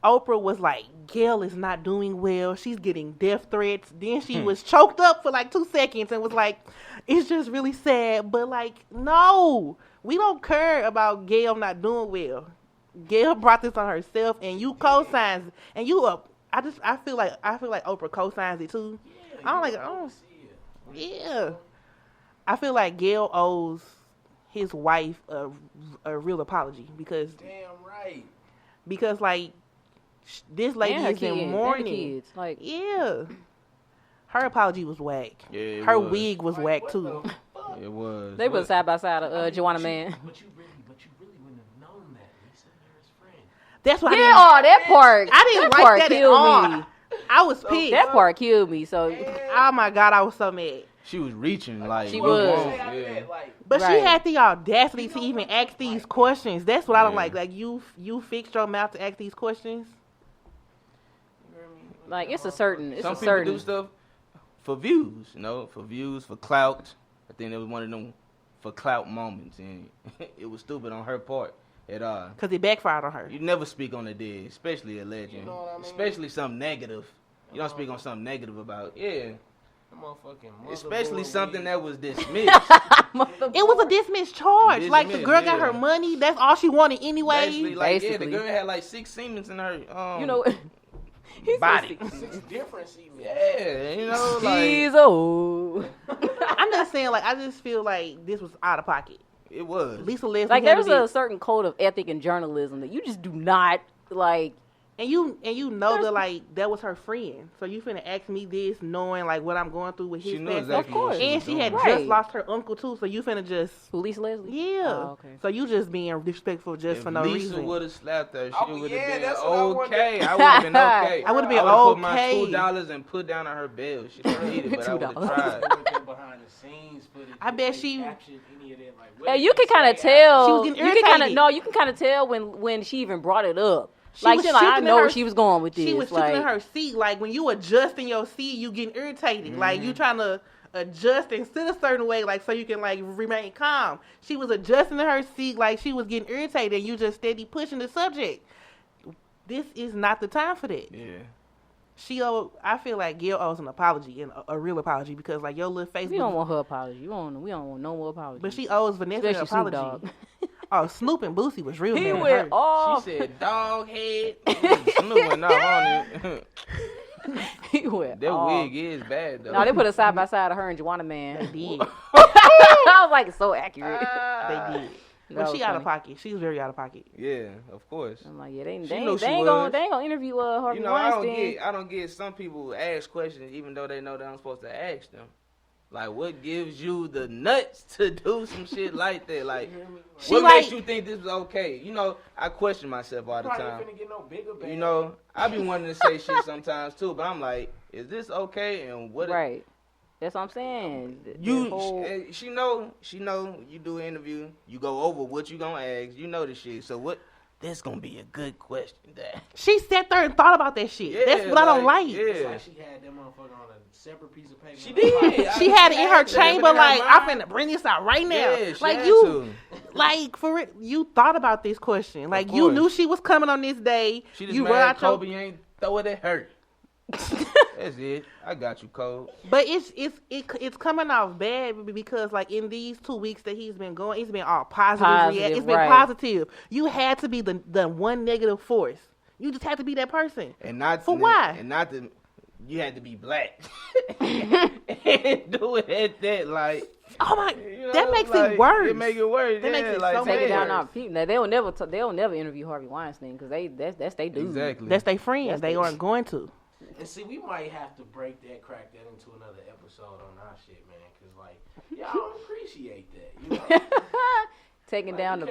Oprah was like, Gayle is not doing well. She's getting death threats. Then she was choked up for like 2 seconds and was like, it's just really sad. But like, no, we don't care about Gayle not doing well. Gayle brought this on herself, and you co-signs, and you up. I feel like Oprah co-signs it too. Yeah. I feel like Gayle owes his wife a real apology because Damn right. like this lady And her is kids, in and the mourning. kids, like Yeah. Her apology was whack. Yeah, it Her was. wig was Like, whack what too. the fuck? It was. they put side by side Joanna But Man. you really wouldn't have known that, Lisa. You're his friend. That's why Yeah, oh, that part. I didn't that part like that at killed all. me. I was pissed. That part killed me. So Oh my God, I was so mad. She was reaching like She what was. wrong? Say after Yeah. that, like, But Right. she had the audacity to even ask these questions. That's what I don't Yeah. like. Like you fixed your mouth to ask these questions. like it's a certain Some people do stuff for views, for clout. I think it was one of them for clout moments, and it was stupid on her part at all. Because it backfired on her. You never speak on the dead, especially a legend, You know what I mean? especially something negative. You don't speak on something negative about, the motherfucking especially motherboard something weed. that was dismissed. It was a dismissed charge. Like the Dismissed, girl got yeah. her money. That's all she wanted anyway. Basically, like yeah, the Basically. girl had like 6 Siemens in her You know, he's body. 6 different semen. Yeah, you know, like He's old. I'm just saying, like, I just feel like this was out of pocket. it was. Lisa Leslie Like there's handled a it. certain code of ethic in journalism that you just do not like. And you know that like that was her friend. So you finna ask me this knowing like what I'm going through with his She knew past. exactly Of course. what she And was she doing. had Right. just lost her uncle too, so you finna just Lisa Leslie. yeah. Oh, okay. So you just being disrespectful just If for no Lisa reason. would have slapped her, she Oh, would yeah, have been that's what I wanted. okay. I would have been okay. I would've been I would've put my okay. $2 and put down on her bill. She don't need it, but I would have $2. tried. Behind the scenes footage. I bet They she- captured any of that, like, what Yeah, did you she can kind of say tell. She was getting you can kind of irritated. you can kind of tell when she even brought it up. She Like was she's like, I shifting in know her- where she was going with this. She was like, sitting in her seat. Like when you adjust in your seat, you getting irritated. Like you trying to adjust and sit a certain way, like so you can like remain calm. She was adjusting in her seat, like she was getting irritated, and you just steady pushing the subject. This is not the time for that. Yeah. I feel like Gayle owes an apology and a real apology because like your little Facebook. We don't want her apology. We don't want no more apology. But she owes Vanessa an apology. Oh, Snoop and Boosie was real he mad went at her. off. She said dog head. Snoop went off on it. He went That off. wig is bad though. No, they put a side by side of her and Juana Man. They did. I was like, so accurate. They did. But she out of pocket. She was very out of pocket. Yeah, of course. I'm like, yeah, they ain't gonna interview Harvey You know, Weinstein. I don't get some people who ask questions even though they know they aren't supposed to ask them. Like, what gives you the nuts to do some shit like that? Like, what makes you think this is okay? You know, I question myself all the time. Get no bigger, you know, I be wanting to say shit sometimes too, but I'm like, is this okay? And what? Right. That's what I'm saying. She know. You do an interview, you go over what you gonna ask. You know the shit. So what? That's gonna be a good question. That she sat there and thought about that shit. Yeah, that's what I don't like. Yeah. It's like she had that motherfucker on a separate piece of paper. She did. She had it in her chamber. Like I'm finna bring this out right now. Yeah, like you, like for it, you thought about this question. Like you knew she was coming on this day. She just you mad Kobe ain't throw it at her. That's it. I got you, Cole. But it's coming off bad because like in these 2 weeks that he's been going, it's been all positive. It's been positive. You had to be the one negative force. You just had to be that person. And not for why? And not the you had to be black and do it at that like. Oh my! That makes it worse. It make it worse. That makes it like, so take it down worse. our people. Now they'll never interview Harvey Weinstein because that's they dude. Exactly. That's their friends. They aren't going to. And see, we might have to crack that into another episode on our shit, man. Because, like, y'all don't appreciate that. You know? Taking like, down the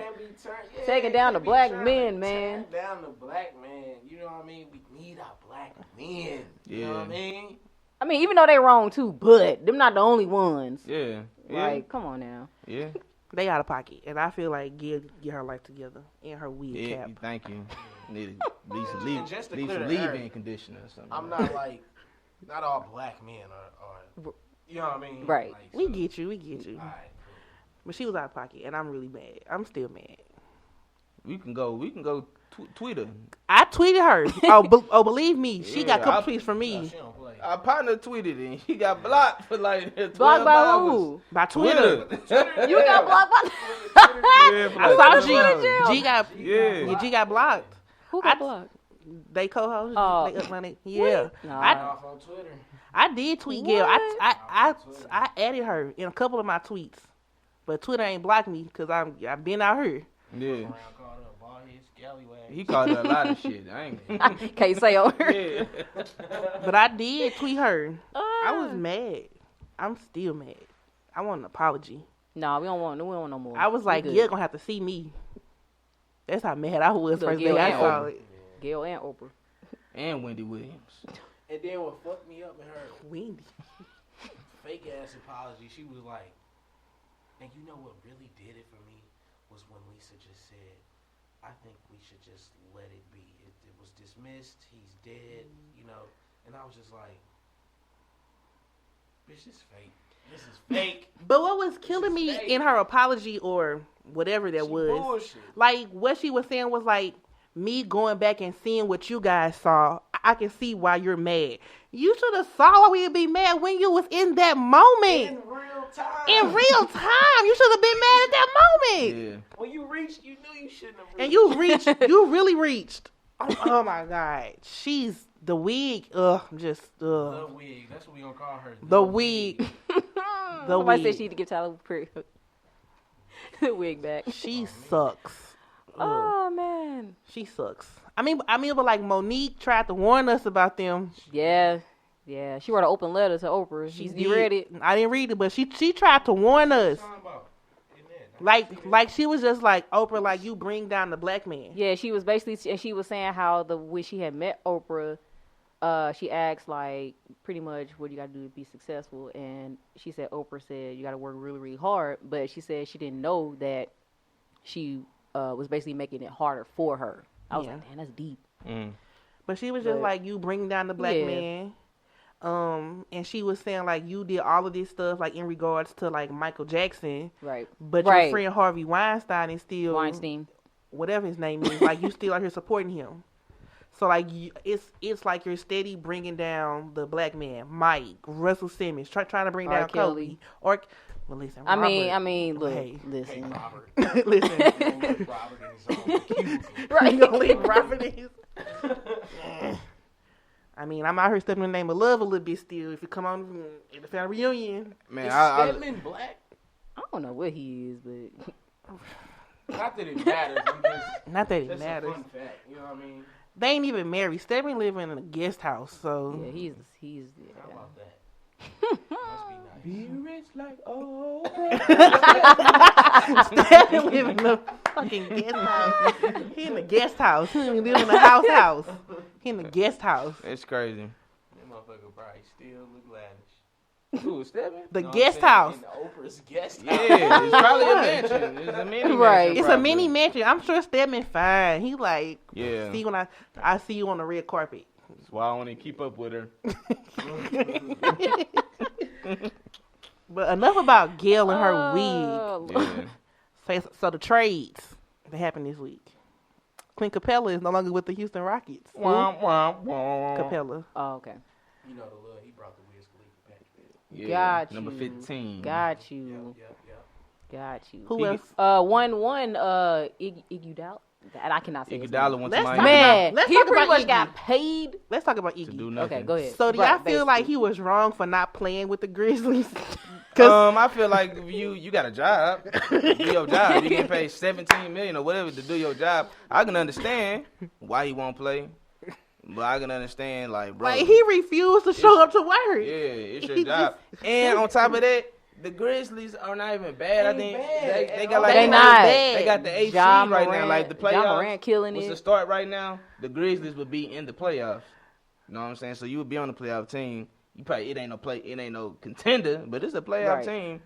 black men, man. Taking down the black man. You know what I mean? We need our black men. You know what I mean? I mean, even though they wrong too, but them not the only ones. Yeah. Like, come on now. Yeah. They out of pocket, and I feel like Gayle get her life together in her wig cap. Thank you. Need to leave some leave-in conditioner or something. I'm not like, not all black men are you know what I mean? Right. Like, we get you. All right, cool. But she was out of pocket, and I'm really mad. I'm still mad. We can go Twitter. I tweeted her. Believe me, she got a couple tweets from me. She don't play. Our partner tweeted and he got blocked for like 12 Blocked by hours. who? By Twitter. You got blocked by. I saw G got blocked. Who got blocked? They co-host. Oh. They Atlantic. Yeah. Off on Twitter. I did tweet Gayle. I added her in a couple of my tweets, but Twitter ain't blocked me because I've been out here. Yeah. Scallywag. He called her a lot of shit. I ain't. Can't say on her. Yeah. But I did tweet her. I was mad. I'm still mad. I want an apology. No, we don't want no more. I was like, you're gonna have to see me. That's how mad I was first day I saw it. Gayle and Oprah. And Wendy Williams. And then what fucked me up in her Wendy. fake ass apology, she was like, and you know what really did it for me was when Lisa just said, I think we should just let it be. It was dismissed. He's dead, you know. And I was just like, bitch, this is fake. This is fake. But what was killing me in her apology or whatever that was, bullshit. like what she was saying was like, me going back and seeing what you guys saw, I can see why you're mad. You should have saw why we'd be mad when you was in that moment. In real time. In real time. You should have been mad at that moment. Yeah. When you reached, you knew you shouldn't have reached. And you reached. You really reached. Oh my God. She's the wig. The wig. That's what we gonna call her. The wig. Somebody said she need to give Tyler the wig back. She sucks. Oh man. She sucks. I mean, but like Monique tried to warn us about them. Yeah. She wrote an open letter to Oprah. You read it? I didn't read it, but she tried to warn us. Like she was just like, Oprah, like you bring down the black man. Yeah, she was basically, and she was saying how when she had met Oprah, she asked like pretty much what you got to do to be successful, and she said Oprah said you got to work really really hard, but she said she didn't know that she was basically making it harder for her. I was like, damn, that's deep. But she was just like, you bring down the black man. And she was saying like you did all of this stuff like in regards to like Michael Jackson, right? But your friend Harvey Weinstein is still Weinstein, whatever his name is, like you still out here supporting him. So like it's like you're steady bringing down the black man, Mike, Russell Simmons, trying to bring down Kobe. Or well, listen. I mean, look, hey, listen, Hey, Robert. listen. Robert in his own cubicle. Right, you gonna leave Robert in his. I mean, I'm out here stepping in the name of love a little bit still. If you come on in the family reunion, Man, Is Stedman black? I don't know what he is, but Not that it matters. not that it That's a matters. fun fact. You know what I mean? They ain't even married. Stedman living in a guest house, so yeah, he's How yeah. about that? Must be nice. Be rich like oh. Stedman living in a fucking guest house. He in the guest house. He don't even live in the house. He in the guest house. It's crazy. That motherfucker probably still look lavish. Who, Stedman? The You know what guest I'm saying? house. In the Oprah's guest house. Yeah, it's probably a mansion. It's a mini Right. mansion. It's a probably. mini mansion. I'm sure Stedman fine. He like Yeah. see when I see you on the red carpet. That's why I want to keep up with her. But enough about Gayle and her Oh, wig. Lord. Yeah. So the trades that happened this week. Clint Capella is no longer with the Houston Rockets. Wah, wah, wah. Capella. Oh, okay. You know the little, he brought the Wiz Khalifa back. Yeah. Got Number you. 15. Got you. Yep. Got you. Who Iggy- else? One, Iguodala. That I cannot say. his name. Iguodala went to Let's Miami. Man, Let's he talk pretty about much got Iggy. paid. Let's talk about To do Iggy. nothing. Okay, go ahead. So do Right, y'all feel like basically. he was wrong for not playing with the Grizzlies? I feel like if you got a job, do your job. You get paid $17 million or whatever to do your job. I can understand why he won't play, but I can understand like, bro, Like he refused to show up to work. yeah, it's your He job. And on top of that, the Grizzlies are not even bad. I Ain't think bad. they got like They the- not. They got the 8th Ja seed right now. Morant- Like the Ja playoffs Morant killing was it. to start right now. The Grizzlies would be in the playoffs. You know what I'm saying? So you would be on the playoff team. You probably it ain't no contender, but it's a playoff Right. team.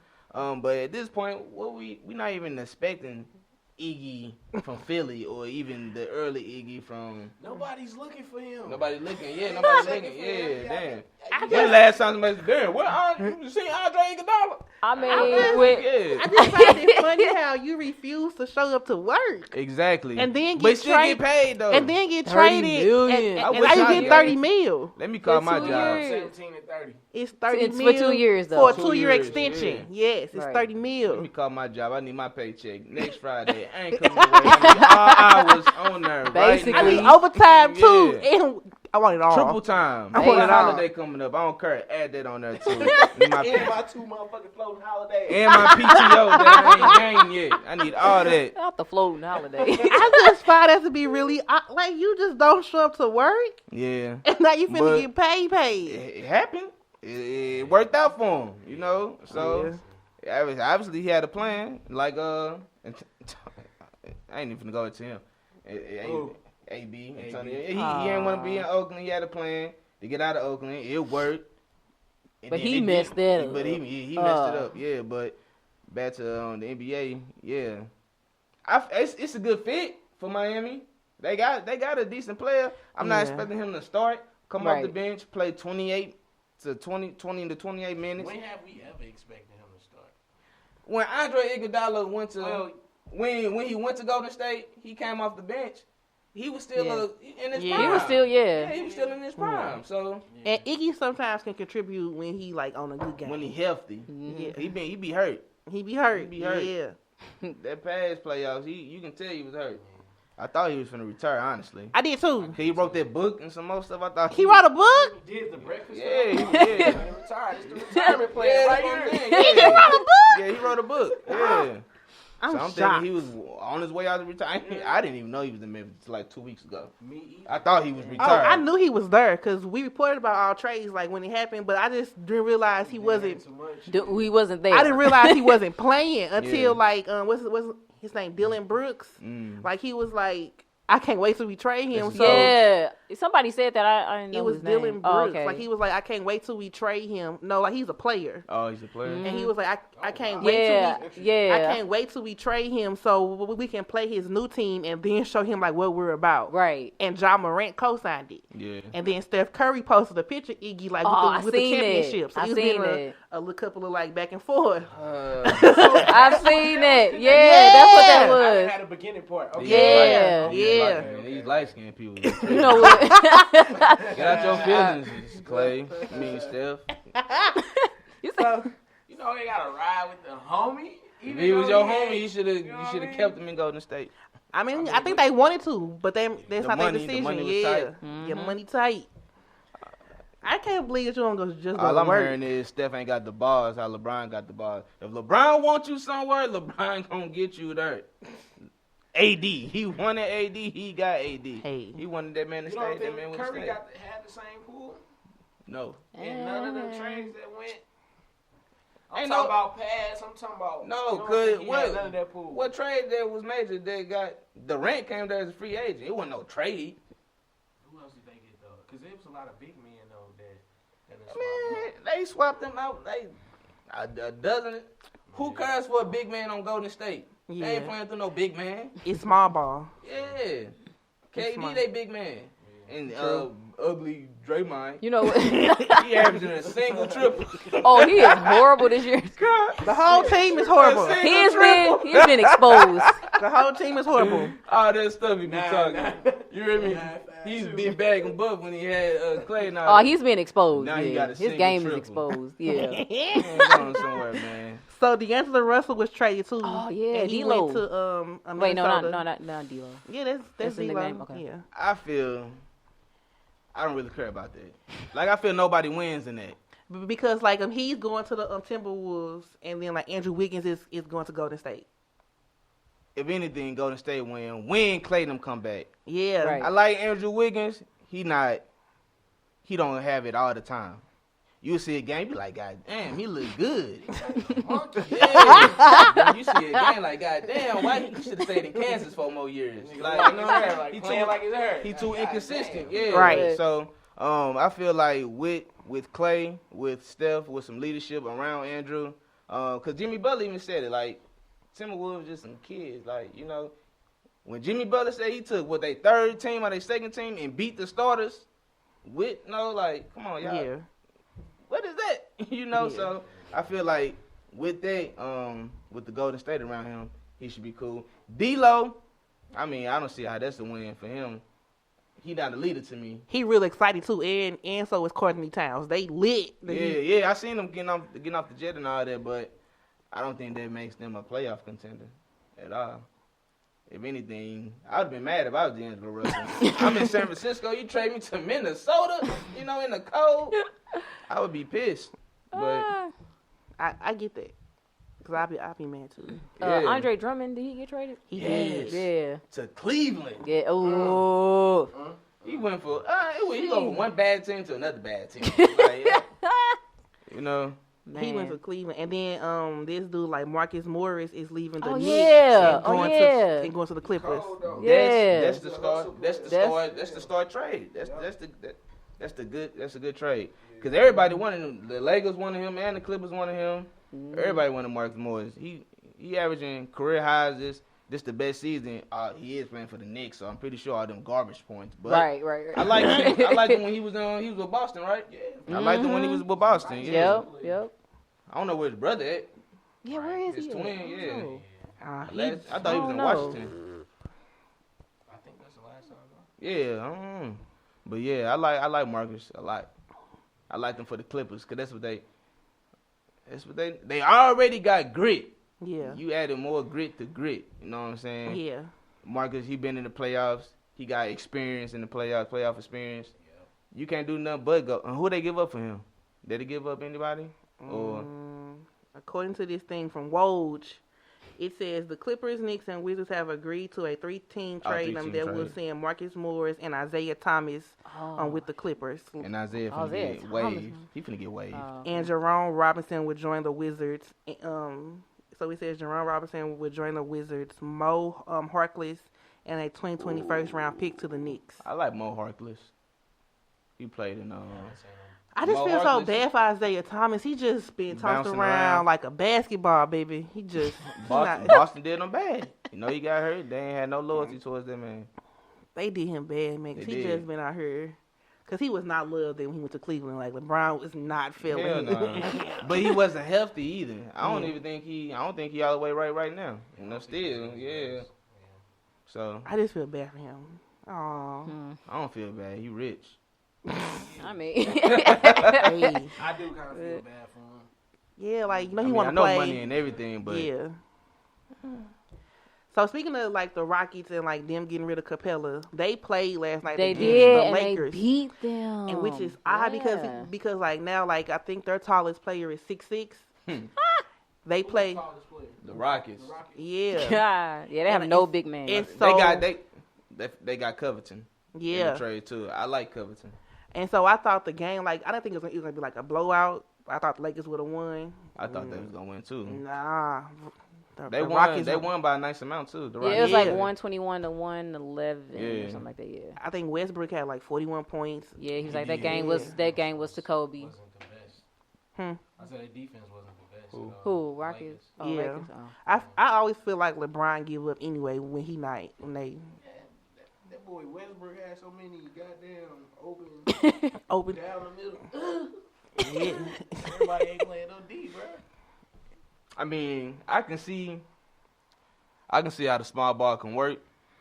But at this point, we not even expecting Iggy from Philly or even the early Iggy from. Nobody's looking for him. Nobody's looking. Yeah, nobody's looking. Yeah, damn. I When the last time somebody said, "Damn, you seen Andre Iguodala?" I mean, just- with, Yeah, I just find it funny how you refuse to show up to work exactly. and then but get still traded get paid though. and then get 30 traded. million. And I wish now you I get get 30 it. mil. Let me call For my 2 job. years. 17 and 30. It's 30 It's for mil 2 years, for though. a 2 2-year years, extension. yeah. Yes, it's Right. 30 Let mil. me call my job. I need my paycheck next Friday. I ain't coming away. I need all hours on there. Right Basically. I now. need overtime too, Yeah. and I want it all. Triple time. I I want want it a all. holiday coming up. I don't care. Add that on there too. And my, And my 2 motherfucking floating holidays. and my PTO that I ain't gained yet. I need all that. not the floating holiday. I just find that to be really like you just don't show up to work, Yeah. and now you finna But- get paid. It happened. It worked out for him, you know. So obviously he had a plan. Like I ain't even gonna go into him. Who? AB. AB. He ain't want to be in Oakland. He had a plan to get out of Oakland. It worked. And But then he they messed did- that up. But he messed it up. Yeah. But back to the NBA. Yeah. It's a good fit for Miami. They got a decent player. I'm not Yeah. expecting him to start. Come off the Right. bench, play 20 to 28 minutes. When have we ever expected him to start? When Andre Iguodala went to Well, when he went to Golden State, he came off the bench. He was still in his Yeah. prime. He was still, yeah, he was still in his prime. So And Iggy sometimes can contribute when he like on a good game. when he healthy, Yeah. he be hurt. he be hurt. He be hurt. Yeah. That past playoffs, you can tell he was hurt. I thought he was finna retire, honestly. I did too. He wrote that book and some more stuff. I thought He wrote a book. he did the breakfast. Yeah, Club? yeah. He retired. It's the retirement plan Yeah, right that's what I'm here. saying. He just wrote a book. Yeah, he wrote a book. Yeah. I'm So I'm shocked. thinking he was on his way out to retire. I didn't even know he was in Memphis until like 2 weeks ago. Me either. I thought he was Oh, retired. I knew he was there because we reported about all trades like when it happened, but I just didn't realize he wasn't. Too much. we wasn't there. I didn't realize he wasn't playing until Yeah. like what's his name, Dylan Brooks. Mm. Like he was like, I can't wait till we trade him. That's So Yeah, somebody said that. I didn't know it was his name. Dylan Brooks. Oh, okay. Like he was like, I can't wait till we trade him. No, like he's a player. Oh, he's a player. And he was like, I can't wow. wait yeah, till we yeah. I can't wait till we trade him so we can play his new team and then show him like what we're about. Right. And Ja Morant co-signed it. Yeah. And then Steph Curry posted a picture Iggy like I with the seen it. championship. So I he was seen getting it. a little couple of like back and forth. I've seen it. Yeah, that's what that I was. had a beginning part. Okay. Yeah. Yeah. These light skinned people. You know what? Get out your feelings, Clay. I mean, Steph. You said, You know, they got to ride with the homie. If he was your homie, you should have kept him in Golden State. I mean, I think they wanted to, but that's not their decision. The money was yeah, tight. Your money tight. I can't believe that you don't go just go All to I'm work. hearing is Steph ain't got the balls. How LeBron got the balls. If LeBron wants you somewhere, LeBron gonna get you there. AD, he wanted AD. He got AD. Hey, he wanted that man to You don't stay. That man think would Curry stay. had the same pool? No. And none of the trades that went. I'm Ain't talking no- about pads. I'm talking about. No, you don't cause think he had none of that pool. what trade there was major? They got Durant came there as a free agent. It wasn't no trade. Who else did they get though? Because there was a lot of big men though that Man, they swapped them out. They a dozen. Who cares for a big man on Golden State? yeah, They ain't playing through no big man. it's small ball. Yeah, KD smart. they big man. And ugly Draymond. you know what? He averaging a single triple. Oh, he is horrible this year. The whole team is horrible. He's been exposed. The whole team is horrible. All that stuff he be Nah, talking. nah. You hear me? He's been bagging buff when he had Clay and all Oh, that. he's been exposed. Now he Yeah. got a His single game triple. is exposed. Yeah. Man, going somewhere, man. So D'Angelo Russell was traded too. Oh, yeah, and he D-Lo. went to Wait, no, Minnesota. not D'Lo. Yeah, that's That's the D-Lo. nickname? Okay. Yeah. I feel I don't really care about that. Like I feel nobody wins in that. Because like he's going to the Timberwolves, and then like Andrew Wiggins is going to Golden State. If anything, Golden State win. When Clay them come back. Yeah, Right. I like Andrew Wiggins. He don't have it all the time. You see a game, you be like, God damn, he look good. Yeah. Then you see a game like, God damn, why he should have stayed in Kansas for more years. Like, you know, he playing too, like it's hurt. he too inconsistent. Damn. Yeah. Right. So I feel like with Clay, with Steph, with some leadership around Andrew, because Jimmy Butler even said it, like, Timberwolves just some kids. Like, you know, when Jimmy Butler said he took their third team or their second team and beat the starters like, come on, y'all. Yeah. What is that? You know, Yeah. so I feel like with that, with the Golden State around him, he should be cool. D-Lo, I mean, I don't see how that's a win for him. He not a leader to me. He real excited too, and so is Courtney Towns. They lit. Yeah, I seen them getting off the jet and all that, but I don't think that makes them a playoff contender at all. If anything, I would have been mad if I was D'Angelo Russell. I'm in San Francisco. You trade me to Minnesota, you know, in the cold. I would be pissed. But I get that, cause I be mad too. yeah. Andre Drummond, did he get traded? He Yes. did. Yeah. to Cleveland. Yeah. Oh. He went for he go from one bad team to another bad team. Like, yeah. You know, He went to Cleveland, and then this dude like Marcus Morris is leaving the Oh, Knicks yeah. and going Oh, and going to the Clippers. Yeah. that's the start. That's the start trade. That's a good trade. Because everybody wanted him. The Lakers wanted him, and the Clippers wanted him. Everybody wanted Marcus Morris. He averaging career highs. This the best season. He is playing for the Knicks, so I'm pretty sure all them garbage points. But Right. I liked him when he was with Boston, right? Yeah. I liked him when he was with Boston. Yeah. Yep. I don't know where his brother at. Yeah, where is His he? twin, yeah. He- I thought he was in know. Washington. I think that's the last time. Yeah, I don't know. But yeah, I like Marcus a lot. I like them for the Clippers because that's what they already got grit. Yeah. You added more grit to grit. You know what I'm saying? Yeah. Marcus, he been in the playoffs. He got experience in the playoff experience. You can't do nothing but go. And who they give up for him? Did they give up anybody? Or According to this thing from Woj, it says the Clippers, Knicks, and Wizards have agreed to a three-team trade three-team that will trade. send Marcus Morris and Isaiah Thomas with the Clippers. and Isaiah finna Isaiah get Thomas. waived. He finna get waived. And Jerome Robinson would join the Wizards. So it says Jerome Robinson would join the Wizards. Mo Harkless and a 2020 first-round pick to the Knicks. I like Mo Harkless. He played in I just Mo feel so Harkless. bad for Isaiah Thomas. He just been tossed Bouncing around around. like a basketball, baby. He just Boston did him bad. You know he got hurt. They ain't had no loyalty towards that man. They did him bad, man. 'Cause They he did. just been out here. Because he was not loved when he went to Cleveland. Like, LeBron was not feeling Hell him. no. But he wasn't healthy either. I don't think he all the way right now. You know, still, yeah. So I just feel bad for him. Aww. I don't feel bad. He rich. I mean, Hey. I do kind of feel bad for him. Yeah, like, you know, I he mean, want I to know play. money and everything, but Yeah. So speaking of like the Rockets and like them getting rid of Capella, they played last night they against did, the and Lakers, they beat them. and which is odd Yeah. because like now like I think their tallest player is 6'6". They play, the Rockets. yeah, God. Yeah, they have And no it's- big man. it's They so got they got Covington in yeah. the trade too. I like Covington. And so I thought the game, like, I didn't think it was gonna be like a blowout. I thought the Lakers would have won. I thought they was gonna win too. Nah, They the won. Rockets They won by a nice amount too. The Yeah, Rockets. it was like Yeah. 121 to 111 or Yeah. something like that. Yeah, I think Westbrook had like 41 points. yeah. He was like that game was to Kobe. Wasn't the best. Hmm. I said their defense wasn't the best. Who? Who? Rockets? Oh, Yeah. Lakers. Oh. I always feel like LeBron give up anyway when he not when they That boy Westbrook had so many goddamn open open. down the middle. Yeah. Everybody ain't playing no D, bro. I mean, I can see how the small ball can work.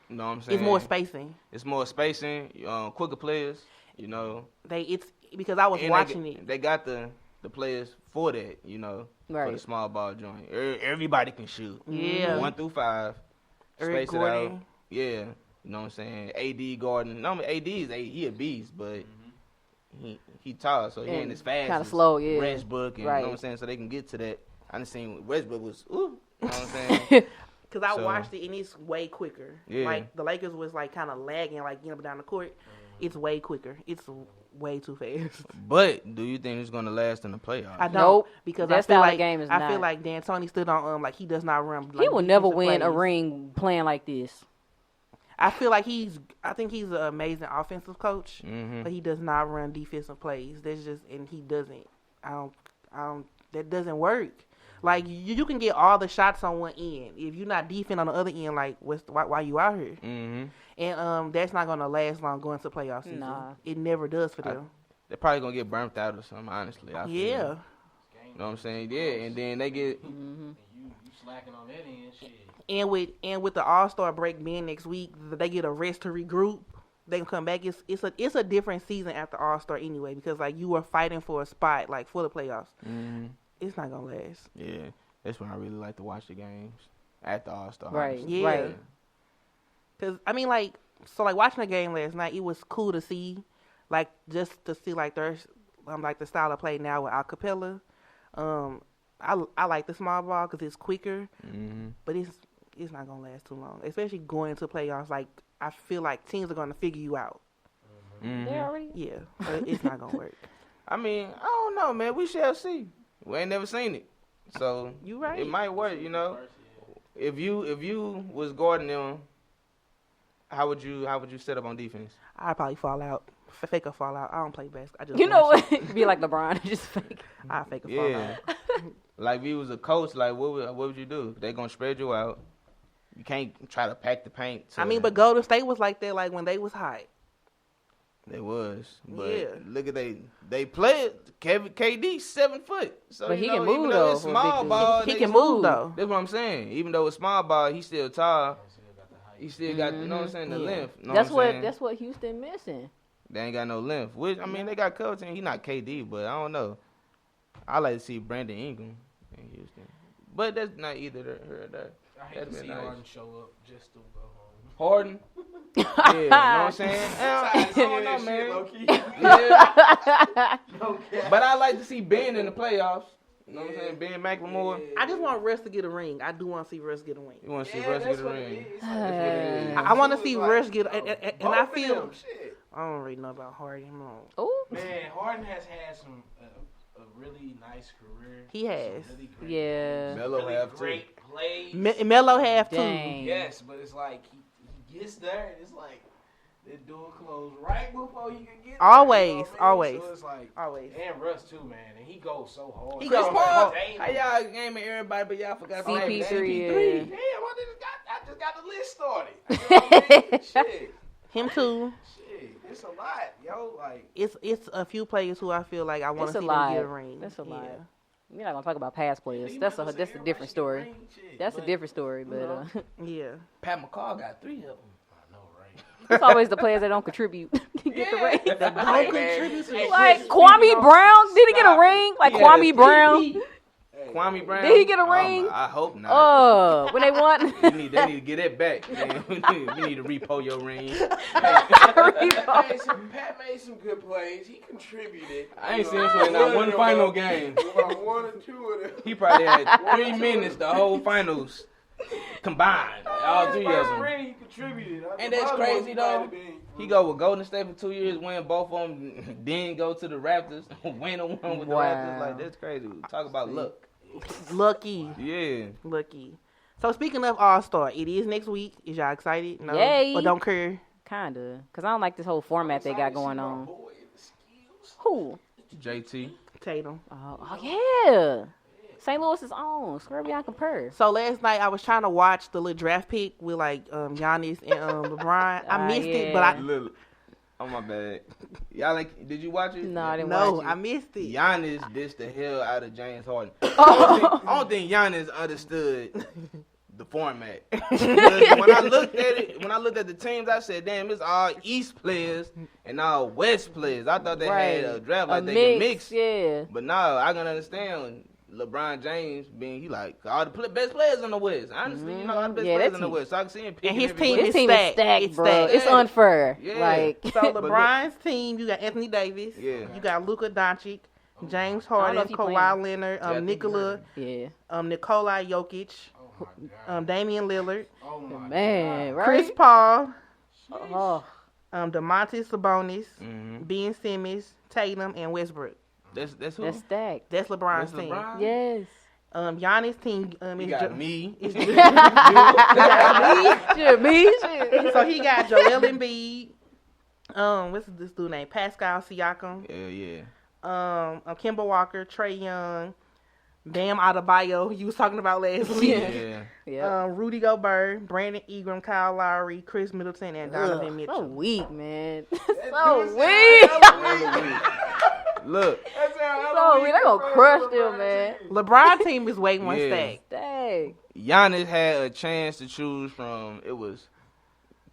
You know what I'm saying? It's more spacing. It's more spacing. Quicker players. You know. It's because I was And watching it. They got the players for that. You know, for the Right. small ball joint. Everybody can shoot. Yeah. 1 through 5. Eric Space it out. Gordon. Yeah. You know what I'm saying? AD Gordon. No, AD he a beast, but he tall, so he ain't as fast. Kinda as slow, yeah. Westbrook, and Right. you know what I'm saying? So they can get to that. I done seen Westbrook was, ooh, you know what I'm saying? Because I So- watched it and it's way quicker. Yeah. Like the Lakers was like kind of lagging, like getting up and down the court. It's way quicker. It's way too fast. But do you think it's gonna last in the playoffs? I don't Nope. because That I feel style of like game is I feel not. like D'Antoni stood on like he does not run. He Like, will never defensive win a plays. ring playing like this. I feel like I think he's an amazing offensive coach, Mm-hmm. but he does not run defensive plays. And he doesn't. I don't. That doesn't work. Like you can get all the shots on one end. If you're not defending on the other end, like why you out here? Mm-hmm. And that's not gonna last long going to playoff season. Nah. It never does for them. They're probably gonna get burnt out or something. Honestly, I feel. Yeah. You know what I'm saying? Yeah, and then they get. You slacking on that end, shit. And with the All-Star break being next week, they get a rest to regroup. They can come back. It's a different season after All-Star anyway because like you are fighting for a spot like for the playoffs. Mm-hmm. It's not gonna last. Yeah, that's when I really like to watch the games at the All-Star. Right. honestly. Yeah. Right. Cause I mean like watching the game last night, it was cool to see, like just to see like their like the style of play now with acapella. I like the small ball because it's quicker, Mm-hmm. but it's not gonna last too long, especially going into playoffs. Like I feel like teams are gonna figure you out. Mm-hmm. They already. Yeah, but it's not gonna work. I mean, I don't know, man. We shall see. We ain't never seen it, so You right. it might work. You know, if you was guarding them, how would you set up on defense? I'd probably fall out, fake a fallout. I don't play basketball. I just You know watch. what? Be like LeBron, just fake. I fake a Yeah. fallout. Like if you was a coach, like what would you do? They gonna spread you out. You can't try to pack the paint. I mean, but Golden State was like that, like when they was hot. They was, but Yeah. look at they played. KD 7 foot, so But you he know, can move, even though though, it's for a small big ball. He they can still- move though. That's what I'm saying. Even though it's small ball, he's still tall. He still got, you know what I'm saying, the Yeah. length. You know That's what I'm saying? that's what Houston missing. They ain't got no length. Which I mean, they got Covington. He not KD, but I don't know. I like to see Brandon Ingram in Houston, but that's not either here or there. I hate That'd to be see nice. Harden show up just to go home. Harden. Yeah, you know what I'm saying? I don't know, man. Yeah. But I like to see Ben in the playoffs. You know what I'm saying? Ben McLemore. I just want Russ to get a ring. I do want to see Russ get a ring. You want to see Russ get a ring? Uh, I want to see Russ get, and I feel. Shit. I don't really know about Harden. No. Oh, Man, Harden has had some a really nice career. He has. Some really great yeah. Melo really have too. great plays. Melo have too. Dang. Yes, but it's like he gets there and it's like the door closed right before he can get there. Always, you know what I mean? always. So it's like Always. and Russ too, man, and he goes so hard. He Chris goes Paul. hard. How y'all naming everybody, but y'all forgot to name CP3, CP3. Damn, I just got the list started. You know what I mean? Shit, Him too. it's a lot, yo. Like It's a few players who I feel like I want It's to a see lot. them get a ring. That's a Yeah. lot. We're not gonna talk about past players. you That's might a as well that's say a different everybody story. should get a ring, shit, That's a but, different story. you But know. Yeah. Pat McCall got 3 of them. I know, right? It's always the players that don't contribute get the ring. Don't contribute to Like Kwame Brown, did he get a ring? Like Kwame Brown. Kwame Brown. Did he get a ring? I hope not. When they won. They need to get it back, man. We need to repo your ring. Pat made some good plays. He contributed. I ain't seen him play not one final game. About 1 or 2 of them. He probably had 3 minutes the whole finals combined. All 3 of them. He contributed. And that's crazy though. He go with Golden State for 2 years, win both of them, then go to the Raptors, win a one with the Raptors. Like that's crazy. Talk about luck. Lucky. Yeah. Lucky. So speaking of All-Star, it is next week. Is y'all excited? No. Yay. Or don't care? Kinda. Because I don't like this whole format they got going on. Who? JT. Tatum. Oh yeah. St. Louis is on. Swear beyond compare. So last night I was trying to watch the little draft pick with like Giannis and LeBron. I missed it, but I Oh my bad. Y'all like? Did you watch it? No, I didn't watch it. I missed it. Giannis dissed the hell out of James Harden. I don't think Giannis understood the format. When I looked at the teams, I said, "Damn, it's all East players and all West players." I thought they had a draft like they could mix. Yeah. But no, I can understand LeBron James being all the best players in the West. Honestly, all the best players in the West. So I can see him picking. And his every team player. is stacked, bro. It's unfair. Yeah. Like so LeBron's team, you got Anthony Davis. Yeah. You got Luka Doncic, James Harden, Kawhi Leonard, Nikola, Nikola Jokic, Damian Lillard, man, right? Chris Paul, DeMontis Sabonis, Ben Simmons, Tatum, and Westbrook. That's who? That's stacked. That's LeBron's team. LeBron? Yes. Giannis' team You got me. Me. So he got Joel Embiid. What's this dude name? Pascal Siakam. Yeah. Kemba Walker, Trae Young, Bam Adebayo. You was talking about last week. Yeah. Rudy Gobert, Brandon Ingram, Kyle Lowry, Chris Middleton, and Donovan Mitchell. So weak, man. So weak. Look. So weak. They gonna crush them, man. LeBron team is way more stacked. Dang. Giannis had a chance to choose from. It was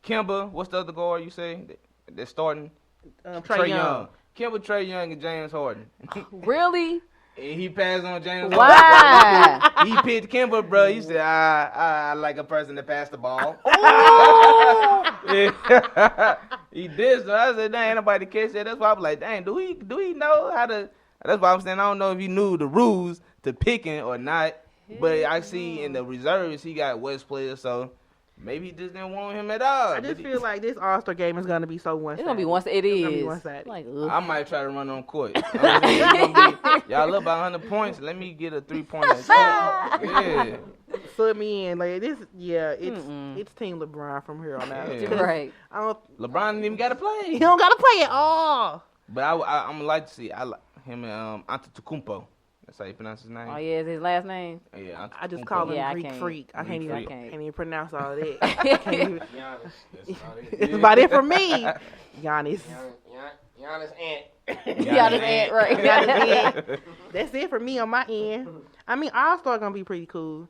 Kemba. What's the other guard you say that's starting? Trae Young. Kemba, Trae Young, and James Harden. Really? And he passed on James Why? Harden. He picked Kemba, bro. He said, I like a person to pass the ball. He did, so I said, dang, ain't nobody catch that. That's why I was like, dang, do he know how to? That's why I'm saying I don't know if he knew the rules to picking or not. But I see in the reserves he got West players, so maybe he just didn't want him at all. I just feel like this All-Star game is gonna be so one-sided. It's gonna be one-sided. It is. It's gonna be one-sided. Like, I might try to run on court. Y'all up by 100 points. Let me get a 3-pointer. Yeah. Put me in like this. Yeah, it's Team LeBron from here on out. Yeah. Right. LeBron didn't even got to play. He don't gotta play at all. But I'm gonna like to see him and Antetokounmpo. That's how you pronounce his name. Oh yeah, is his last name? Yeah, I just call him I Greek can't. freak. I can't even pronounce all that. That's It's about it for me. Giannis. Giannis Ant. Giannis Ant, right? Giannis Ant. That's it for me on my end. I mean, All-Star gonna be pretty cool.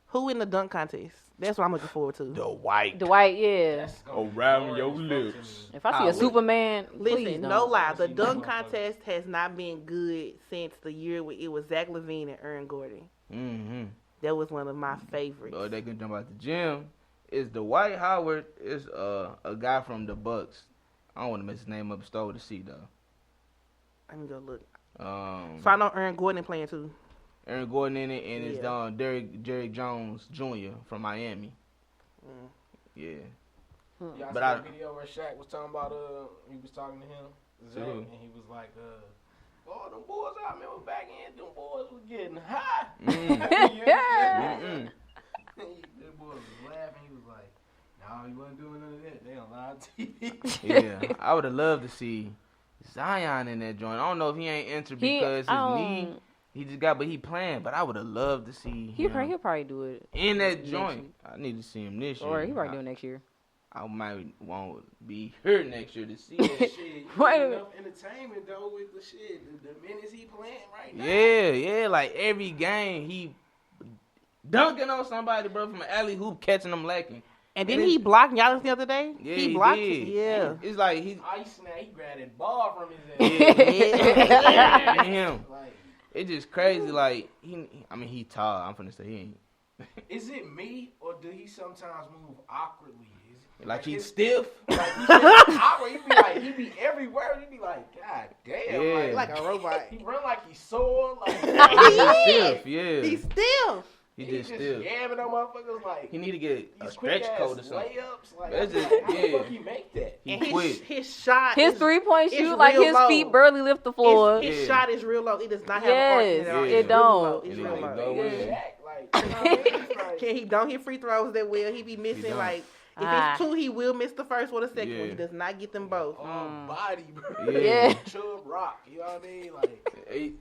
Who in the dunk contest? That's what I'm looking forward to. Dwight. Dwight, yeah. Around your lips. If I see a Superman, please Listen, don't. no lie, the dunk contest has not been good since the year where it was Zach LaVine and Aaron Gordon. Mm-hmm. That was one of my favorites. Or they can jump out the gym. Is Dwight Howard is a guy from the Bucks. I don't want to mess his name up. Start with a C though. Let me go look. So I know Aaron Gordon playing too. Aaron Gordon in it, and it's Derrick Jones Jr. from Miami. Yeah. Y'all But saw the video where Shaq was talking about he was talking to him, Zach, Sure. and he was like, oh, them boys I remember back in, them boys was getting high. Mm-mm. The boys was laughing. He was like, no, you wasn't doing none of that. They on live TV. Yeah, I would have loved to see Zion in that joint. I don't know if he ain't entered because his knee. He just got, but he playing. But I would have loved to see He'll him probably do it in that joint. I need to see him this year. or he probably do it next year. I might won't be here next year to see that shit. Shit, Wait a enough minute. entertainment though with the shit. The minutes he playing right now. Yeah, like every game he dunking on somebody, bro, from an alley hoop, catching them lacking. And then he blocked Giannis the other day. Yeah, he blocked did. Yeah. It's like He grabbed that ball from his ass. yeah, him. It's just crazy. Like he tall. I'm finna say he ain't. Is it me or do he sometimes move awkwardly? Like he's stiff. Like awkward. He be everywhere. He be like, God damn, Yeah. Like a robot. He run like he's sore. Like He's stiff. Yeah. He's still. He just stiff. Yamming on motherfuckers like. He need to get a stretch coat or something. Layups, like, That's just, how the fuck he make that? He And quit. his shot. His 3-point shoot, like his low. feet barely lift the floor. His shot is real low. It does not have Yes, an arc. it don't. It's It real like low. go Yeah. in. Like, you know what I mean? Like, He don't hit free throws that well. He be missing don't. like if it's two, he will miss the first or the second one. He does not get them both. body, bro. Yeah. Chub rock. You know what I mean? Like, Hey,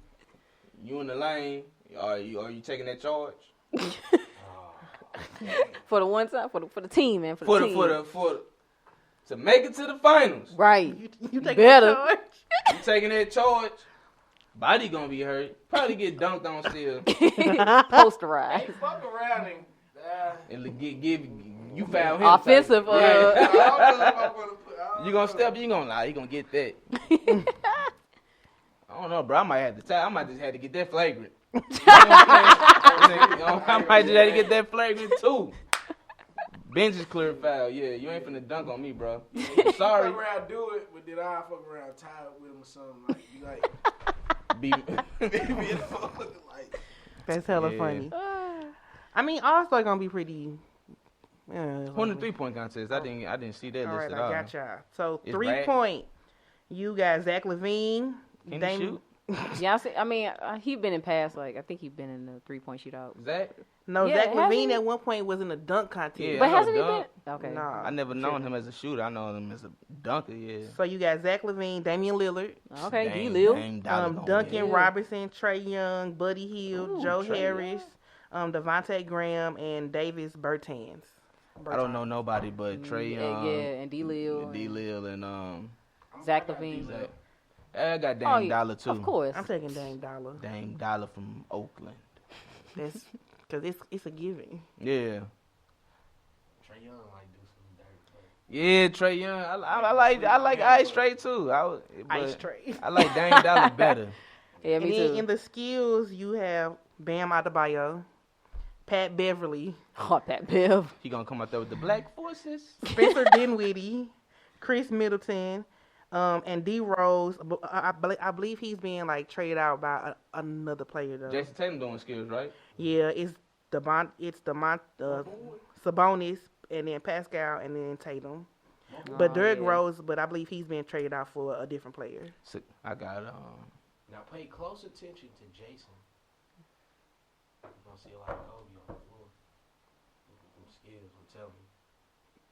you in the lane? Are you taking that charge? For the one time, for the team, man. For the team. To make it to the finals. Right. You take Better. that charge? You taking that charge? Body gonna be hurt. Probably get dunked on still. Posterized. hey, fuck around And give you foul him. Offensive. Yeah. I don't know if I'm gonna put. You gonna step? You gonna lie? You gonna get that? I don't know, bro. I might have to. I might just have to get that flagrant. I might just have to get that flagrant too. Bench is clear foul. Yeah, you ain't finna dunk on me, bro. Sorry. Fuck around, do it, but then I fuck around, tie it with him or something. Like, you like, Be, like, That's hella Yeah. funny. I mean, also gonna be pretty. Yeah, won the 3-point contest. I didn't see that all list right, at all. I got y'all. So It's 3-point. You got Zach LaVine. Can he shoot? Yeah, I mean, he been in past, like, I think he been in the 3-point shootout. Zach? No, Yeah, Zach hasn't LaVine he? at one point was in a dunk contest. Yeah. But I know hasn't he dunk. been? Okay. Nah. I never known him as a shooter. I know him as a dunker. Yeah. So you got Zach LaVine, Damian Lillard, Okay, Dang, D-Lil. Dame Dollar gonna Duncan win. Robinson, Trey Young, Buddy Hield, Ooh, Joe Trae Harris, Devontae Graham, and Davis Bertans. I don't know nobody but Trey Young, and D-Lil. D-Lil, and Zach LaVine. Zach. I got Dame Oh, yeah, Dollar too. Of course. I'm taking Dame Dollar. Dame Dollar from Oakland. That's because it's a giving. Yeah. Trey Young might do some dirt. Yeah, Trey Young. I like Ice Trey too. Ice Trey. I like Dame Dollar better. Yeah, And me then too. in the skills, you have Bam Adebayo, Pat Beverly, Oh, Pat Bev. He gonna come out there with the Black Forces. Spencer Dinwiddie, Chris Middleton, and D Rose. I believe he's being like traded out by another player though. Jason Tatum doing skills, right? Yeah, it's Sabonis, and then Pascal, and then Tatum. But Derrick Rose, but I believe he's being traded out for a different player. So I got Now pay close attention to Jason. You're gonna see a lot of Kobe on the floor. Them skills will tell me.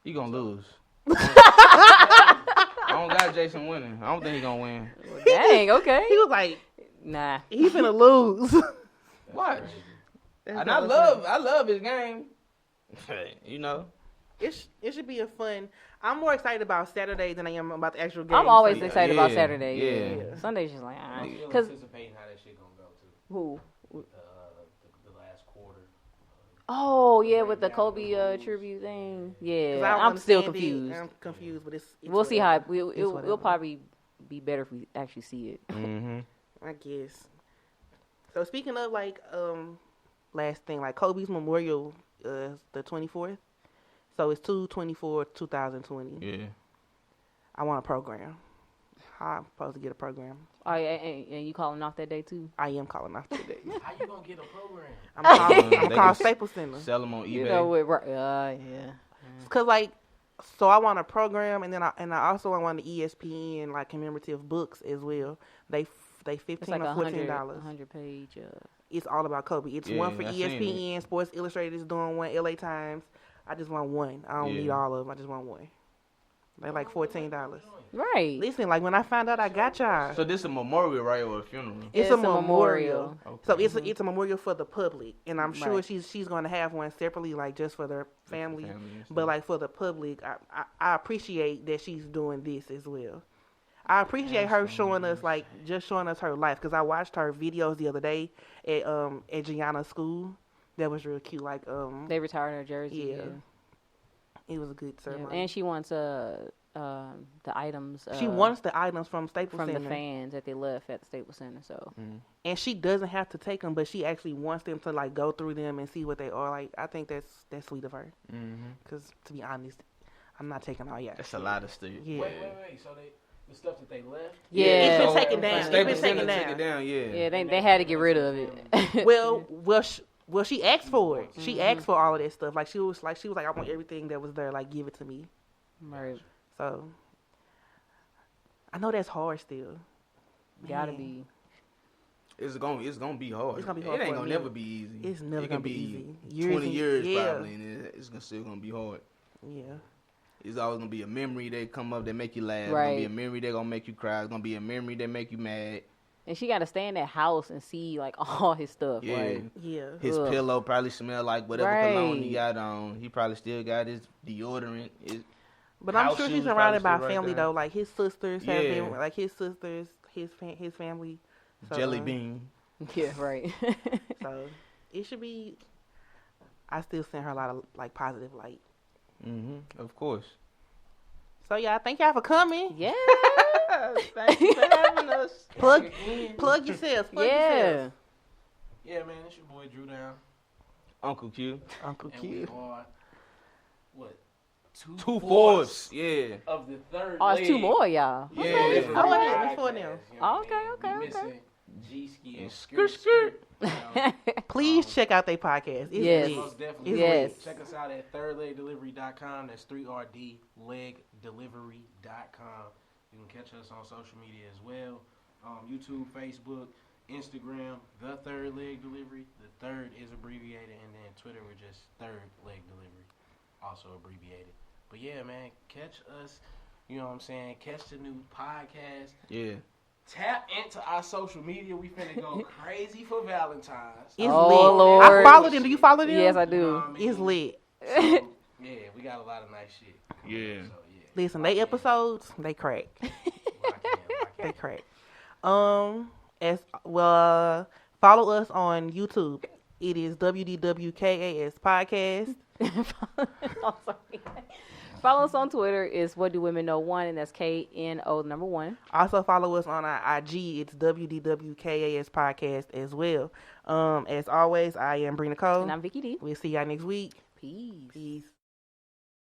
he gonna lose. I don't got Jason winning. I don't think he gonna win. Dang, okay. He was like, Nah. he's finna lose. Watch. That's And hella I love his game. You know. It should be a fun. I'm more excited about Saturday than I am about the actual game. I'm always Yeah, excited about yeah, Saturday. yeah. Yeah. Sunday's just like, I'm still because anticipating how that shit gonna go too. who? The last quarter. Oh yeah, with the Kobe tribute thing. 'Cause Yeah, I I'm still understand it. confused. I'm confused, but it's We'll see how whatever. it'll whatever. probably be better if we actually see it. Mm-hmm. I guess. So speaking of like last thing, like Kobe's memorial the 24th. So it's 2/24/2020. Yeah. I want a program. How I'm supposed to get a program? Oh yeah, and you calling off that day too? I am calling off today. How you gonna get a program? I'm calling They call can Staples Center. Sell them on eBay. You know what? Yeah. Cause like, so I want a program, and then I also want the ESPN like commemorative books as well. They It's $15 like or $14. 100 page. It's all about Kobe. It's one for Yeah, I seen ESPN. Sports Illustrated is doing one. LA Times. I just want one. I don't Yeah. need all of them. I just want one. They're like $14. Right. Listen, like when I found out I got y'all, So this is a memorial, right, or a funeral? it's a memorial. Okay. So it's a memorial for the public, and I'm sure Right. she's going to have one separately, like just for their family. and stuff. But like for the public, I appreciate that she's doing this as well. I appreciate her showing us showing us her life, because I watched her videos the other day at Gianna's school. That was real cute. Like They retired her jersey. Yeah. It was a good ceremony. And she wants the items. She wants the items from Staples from Center. the fans that they left at the Staples Center. So, and she doesn't have to take them, but she actually wants them to like go through them and see what they are. Like, I think that's sweet of her. Because to be honest, I'm not taking all yet. That's a lot of stuff. Yeah. Wait. So the stuff that they left. Yeah, it's been taken down. Staples It's been taken Center took it down. down. Yeah. Yeah, they had to get rid of it. Well, she asked for it. She asked for all of that stuff. Like she was like, I want everything that was there. Like, give it to me. Right. So, I know that's hard still. Gotta Man. be. It's gonna be hard. It's gonna be hard It ain't for gonna me. never be easy. It's never it gonna can be easy. 20 years yeah. probably, and it's still gonna be hard. Yeah. It's always gonna be a memory that come up that make you laugh. It's Right. gonna be a memory that gonna make you cry. It's gonna be a memory that make you mad. And she got to stay in that house and see like all his stuff. Yeah. Like, Yeah. His Ugh. pillow probably smell like whatever Right. cologne he got on. He probably still got his deodorant. But I'm House sure shoes she's surrounded by probably still right family there. though. Like his sisters have Yeah. been, like his sisters, his family. So, Jelly bean. yeah, right. So it should be. I still send her a lot of like positive light. Of course. So yeah, thank y'all for coming. Yeah. Thank you for having us. Plug yourselves. Plug Yeah. yourselves. Yeah, man, it's your boy Drew Down. Uncle Q. Uncle And we Q. are, what, Two fourths. Yeah. of the third Oh, it's two leg. more, y'all. Yeah. I Different want it podcast, before now. you know Oh, what I mean? okay. We missing G-Ski and Skirt, Skirt. You know, Please check out their podcast. It's Yes. lit. most definitely. It's Yes. lit. Check us out at thirdlegdelivery.com. That's 3rdlegdelivery.com. You can catch us on social media as well. YouTube, Facebook, Instagram, The Third Leg Delivery. The third is abbreviated, and then Twitter, we're just Third Leg Delivery, also abbreviated. But yeah, man, catch us. You know what I'm saying? Catch the new podcast. Yeah. Tap into our social media. We finna go crazy for Valentine's. It's Oh, lit. Lord. I follow them. Do you follow them? Yes, I You know do. what I mean? It's lit. So, yeah, we got a lot of nice shit. Yeah. So, yeah. Listen, they episodes, they crack. They crack. As well, follow us on YouTube. It is WDWKAS Podcast. Oh, sorry. Follow us on Twitter. It's What Do Women Know 1, and that's KNO1. Also follow us on our IG. It's WDWKAS Podcast as well. As always, I am Brina Cole. And I'm Vicky D. We'll see y'all next week. Peace. Peace.